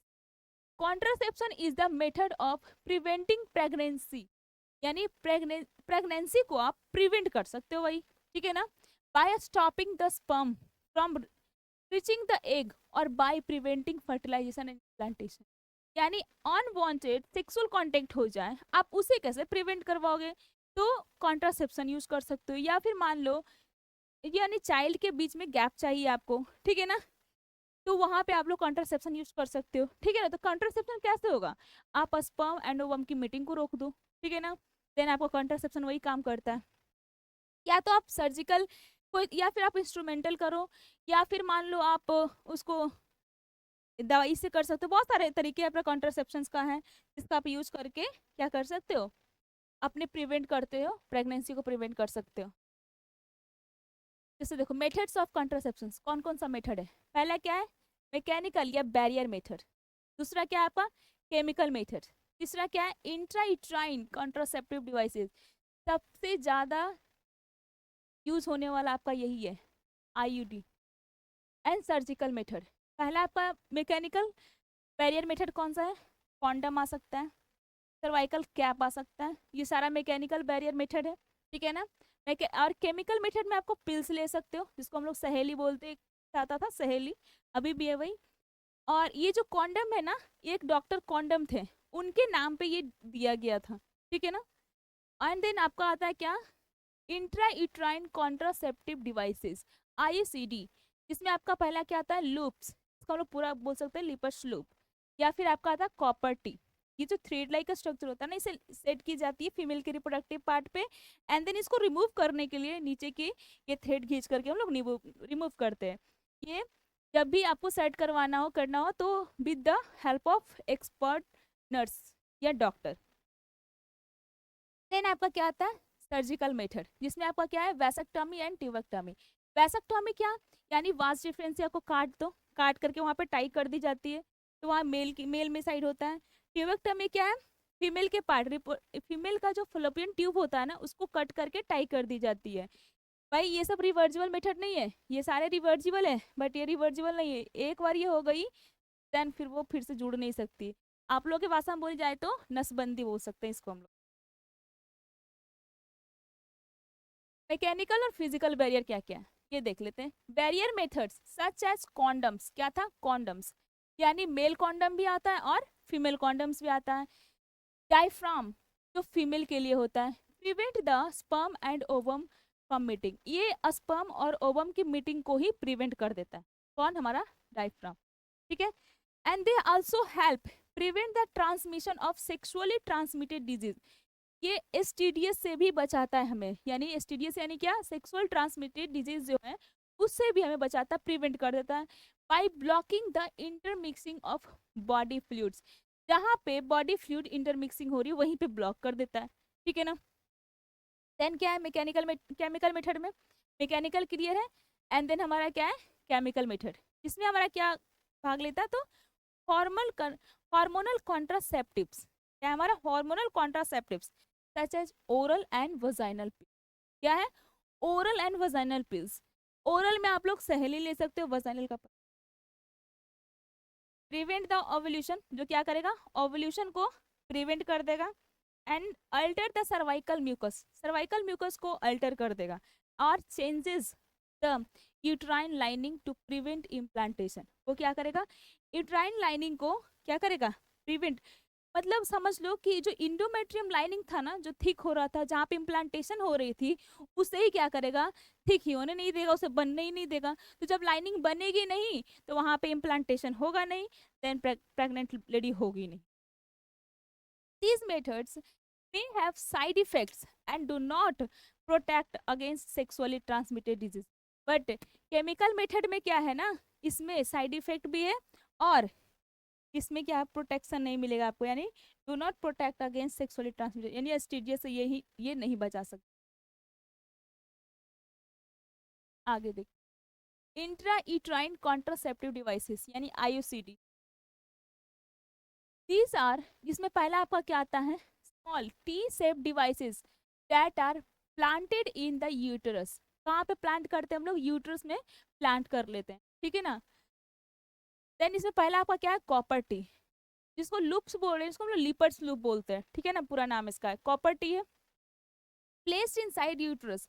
contraception is the method of preventing pregnancy, यानी प्रेगनेंसी को आप प्रिवेंट कर सकते हो भाई, ठीक है ना, by stopping the sperm from reaching the egg, or by preventing fertilization and plantation. यानी अनवांटेड सेक्सुअल कांटेक्ट हो जाए, आप उसे कैसे प्रिवेंट करवाओगे, तो कॉन्ट्रासेप्शन यूज कर सकते हो, या फिर मान लो यानी चाइल्ड के बीच में गैप चाहिए आपको, ठीक है ना, तो वहां पे आप लोग कॉन्ट्रासेप्शन यूज कर सकते हो, ठीक है ना। तो कॉन्ट्रासेप्शन कैसे होगा, आप स्पर्म एंड ओवम की मीटिंग को रोक दो, ठीक है ना, देन आपका कॉन्ट्रासेप्शन वही काम करता है। या तो आप सर्जिकल कोई, या फिर आप इंस्ट्रूमेंटल करो, या फिर मान लो आप उसको दवाई से कर सकते हो। बहुत सारे तरीके अपने कॉन्ट्रासेप्शन का है, जिसका आप यूज करके क्या कर सकते हो, अपने प्रिवेंट करते हो, प्रेगनेंसी को प्रिवेंट कर सकते हो। जैसे देखो मेथड्स ऑफ कॉन्ट्रासेप्शन, कौन कौन सा मेथड है, पहला क्या है, मैकेनिकल या बैरियर मेथड, दूसरा क्या है आपका केमिकल मेथड, तीसरा क्या है इंट्राइट्राइन कॉन्ट्रासेप्टिव डिवाइसेस, सबसे ज्यादा यूज होने वाला आपका यही है IUD, एंड सर्जिकल मेथड। पहला आपका मैकेनिकल बैरियर मेथड कौन सा है, कॉन्डम आ सकता है, सर्वाइकल कैप आ सकता है, ये सारा मैकेनिकल बैरियर मेथड है, ठीक है ना। और केमिकल मेथड में आपको पिल्स ले सकते हो, जिसको हम लोग सहेली बोलते, आता था सहेली, अभी भी है वही। और ये जो कॉन्डम है ना, ये एक डॉक्टर कॉन्डम थे, उनके नाम पे ये दिया गया था, ठीक है ना। एंड देन आपका आता है क्या, intra uterine contraceptive devices, ICD, जिसमें आपका पहला क्या आता है, लूप्स, इसको हम लोग पूरा बोल सकते हैं लिपस लूप, या फिर आपका आता है कॉपर टी। ये जो थ्रेड लाइक का स्ट्रक्चर होता है ना, इसे सेट की जाती है फीमेल के रिप्रोडक्टिव पार्ट पे, एंड देन इसको रिमूव करने के लिए नीचे की ये थ्रेड खींच करके हम लोग रिमूव करते हैं। ये जब भी आपको सेट करवाना हो, करना हो, तो with the help of expert nurse या डॉक्टर। देन आपका क्या आता है, सर्जिकल मेथड, जिसमें आपका क्या है, वैसेक्टॉमी एंड ट्यूबेक्टॉमी। वैसेक्टॉमी क्या, यानी वास डिफरेंसिया को काट दो, काट करके वहाँ पे टाई कर दी जाती है, तो वहाँ मेल में साइड होता है। ट्यूबेक्टॉमी क्या है, फीमेल के पार्ट, फीमेल का जो फ्लोपियन ट्यूब होता है ना, उसको कट करके टाई कर दी जाती है। भाई ये सब रिवर्जिबल मेथड नहीं है, ये सारे रिवर्जिबल है, बट ये रिवर्जिबल नहीं है, एक बार ये हो गई देन फिर वो फिर से जुड़ नहीं सकती। आप लोग के भाषा में बोली जाए तो नसबंदी बोल सकते हैं इसको हम लोग। मैकेनिकल और फिजिकल बैरियर क्या क्या है ये देख लेते हैं। Barrier methods such as condoms, क्या था, कॉन्डम्स, यानी मेल कॉन्डम भी आता है और फीमेल कॉन्डम्स भी आता है। डायफ्राम, जो फीमेल के लिए होता है, prevent the sperm and ovum from meeting, ये स्पर्म और ओवम की मीटिंग को ही प्रिवेंट कर देता है, कौन, हमारा डायफ्राम, ठीक है। And they also help prevent the transmission of sexually transmitted disease, ये एसटीडीएस से भी बचाता है हमें, यानी एसटीडीएस यानी क्या, सेक्सुअल ट्रांसमिटेड डिजीज जो है उससे भी हमें बचाता है, प्रिवेंट कर देता है, by blocking the intermixing of body fluids, जहाँ पे बॉडी फ्लूइड इंटरमिक्सिंग हो रही है वहीं पे ब्लॉक कर देता है, ठीक है ना। देन क्या है, मैकेनिकल में, केमिकल मेथड में मैकेनिकल क्लियर है, एंड देन हमारा क्या है, केमिकल मेथड, इसमें हमारा क्या भाग लेता है, तो हॉर्मोनल हार्मोनल कॉन्ट्रासेप्टिव्स, क्या है हमारा, hormonal contraceptives such as oral and vaginal pill, क्या है, oral and vaginal pills. Oral में आप लोग सहेली ले सकते हो, वजाइनल का प्रिवेंट द ओवुलेशन, जो क्या करेगा, ओवुलेशन को प्रिवेंट कर देगा, and alter the cervical mucus को अल्टर कर देगा, और changes the uterine lining to prevent implantation, वो क्या करेगा, यूट्राइन लाइनिंग को क्या करेगा, प्रिवेंट, मतलब समझ लो कि जो इंडोमेट्रियम लाइनिंग था ना, जो थिक हो रहा था, जहाँ पे इम्प्लांटेशन हो रही थी, उसे ही क्या करेगा, थिक ही होने नहीं देगा, उसे बनने ही नहीं देगा। तो जब लाइनिंग बनेगी नहीं तो वहाँ पे इम्प्लांटेशन होगा नहीं, देन प्रेग्नेंट लेडी होगी नहीं। These methods may have side effects and do not protect against sexually transmitted disease. But chemical method में क्या है ना, इसमें साइड इफेक्ट भी है, और इसमें क्या है, प्रोटेक्शन नहीं मिलेगा आपको, यानी do not protect against sexually transmitted, यानी एसटीडी से ये नहीं बचा सकते। आगे देख, इंट्रा यूट्राइन कॉन्ट्रासेप्टिव डिवाइसेस यानी आईयूसीडी, दीज आर, जिसमें पहला आपका क्या आता है, small T shape devices that are planted in the uterus, कहाँ पे प्लांट करते हैं हम लोग, यूटरस में प्लांट कर लेते हैं, ठीक है ना। देन इसमें पहला आपका क्या है, कॉपर टी, जिसको लूप्स बोल रहे हैं, इसको हम लोग लिपर्स लूप बोलते हैं, ठीक है ना, पूरा नाम इसका है, कॉपर टी है। Placed in side uterus,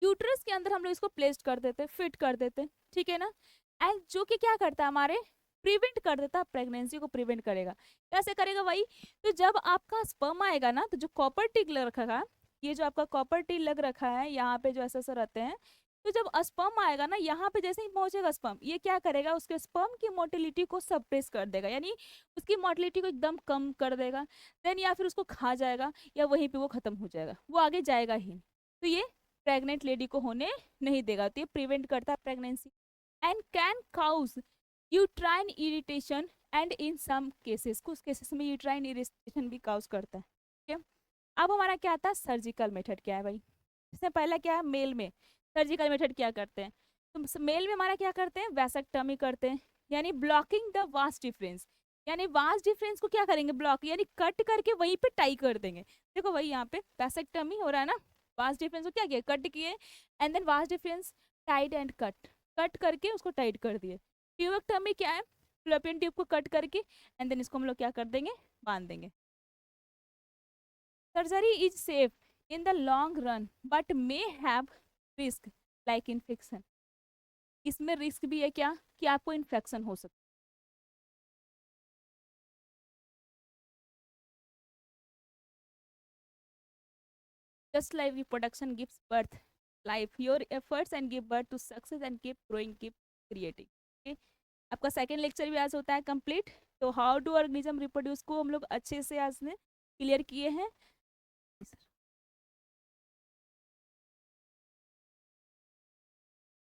uterus के अंदर हम लोग इसको प्लेस्ड कर देते हैं, फिट कर देते हैं, ठीक है ना। एंड जो कि क्या करता है, हमारे प्रिवेंट कर देता है, प्रेगनेंसी को प्रिवेंट करेगा। कैसे करेगा भाई, तो जब आपका स्पर्म आएगा ना, तो जो कॉपर टी लग रखा है, ये जो आपका कॉपर टी लग रखा है यहाँ पे, जो ऐसा रहते हैं, तो जब स्पर्म आएगा ना, यहाँ पे जैसे ही पहुंचेगा स्पर्म, ये क्या करेगा, उसके स्पर्म की मोटिलिटी को सप्रेस कर देगा, यानी उसकी मोटिलिटी को एकदम कम कर देगा। देन या फिर उसको खा जाएगा, या वहीं पे वो खत्म हो जाएगा, वो आगे जाएगा ही नहीं। तो ये प्रेग्नेंट लेडी को होने नहीं देगा, तो ये प्रिवेंट करता है pregnancy, and can cause uterine irritation, and in some cases, कुछ केसेस में यूट्राइन इरिटेशन भी काउज करता है, ठीक है। अब हमारा क्या आता है, सर्जिकल मेथड क्या है भाई, इसमें पहला क्या है, मेल में सर्जिकल मेथड क्या करते हैं, तो मेल में हमारा क्या करते हैं, वैसेक्टमी करते हैं, यानी ब्लॉकिंग द वास्ट डिफरेंस, यानी वास्ट डिफरेंस को क्या करेंगे, ब्लॉक, यानी कट करके वहीं पे टाई कर देंगे। देखो भाई यहाँ पे वैसेक्टमी हो रहा है ना, वास्ट डिफरेंस को क्या किया, कट किए, and then vas deferens tied and cut, cut करके उसको टाइट कर दिए। ट्यूबेक्टमी क्या है, फ्लोपियन ट्यूब को कट करके, एंड देन इसको हम लोग क्या कर देंगे, बांध देंगे। Surgery is safe in the long run but may have risk like infection. इसमें रिस्क भी है क्या कि आपको इन्फेक्शन हो सकता है। Just like reproduction gives birth, life, your efforts and give birth to success and keep growing, keep creating. Okay? आपका सेकेंड लेक्चर भी आज होता है कंप्लीट। तो हाउ डू ऑर्गेनिज्म रिप्रोड्यूस को हम लोग अच्छे से आज ने क्लियर किए हैं।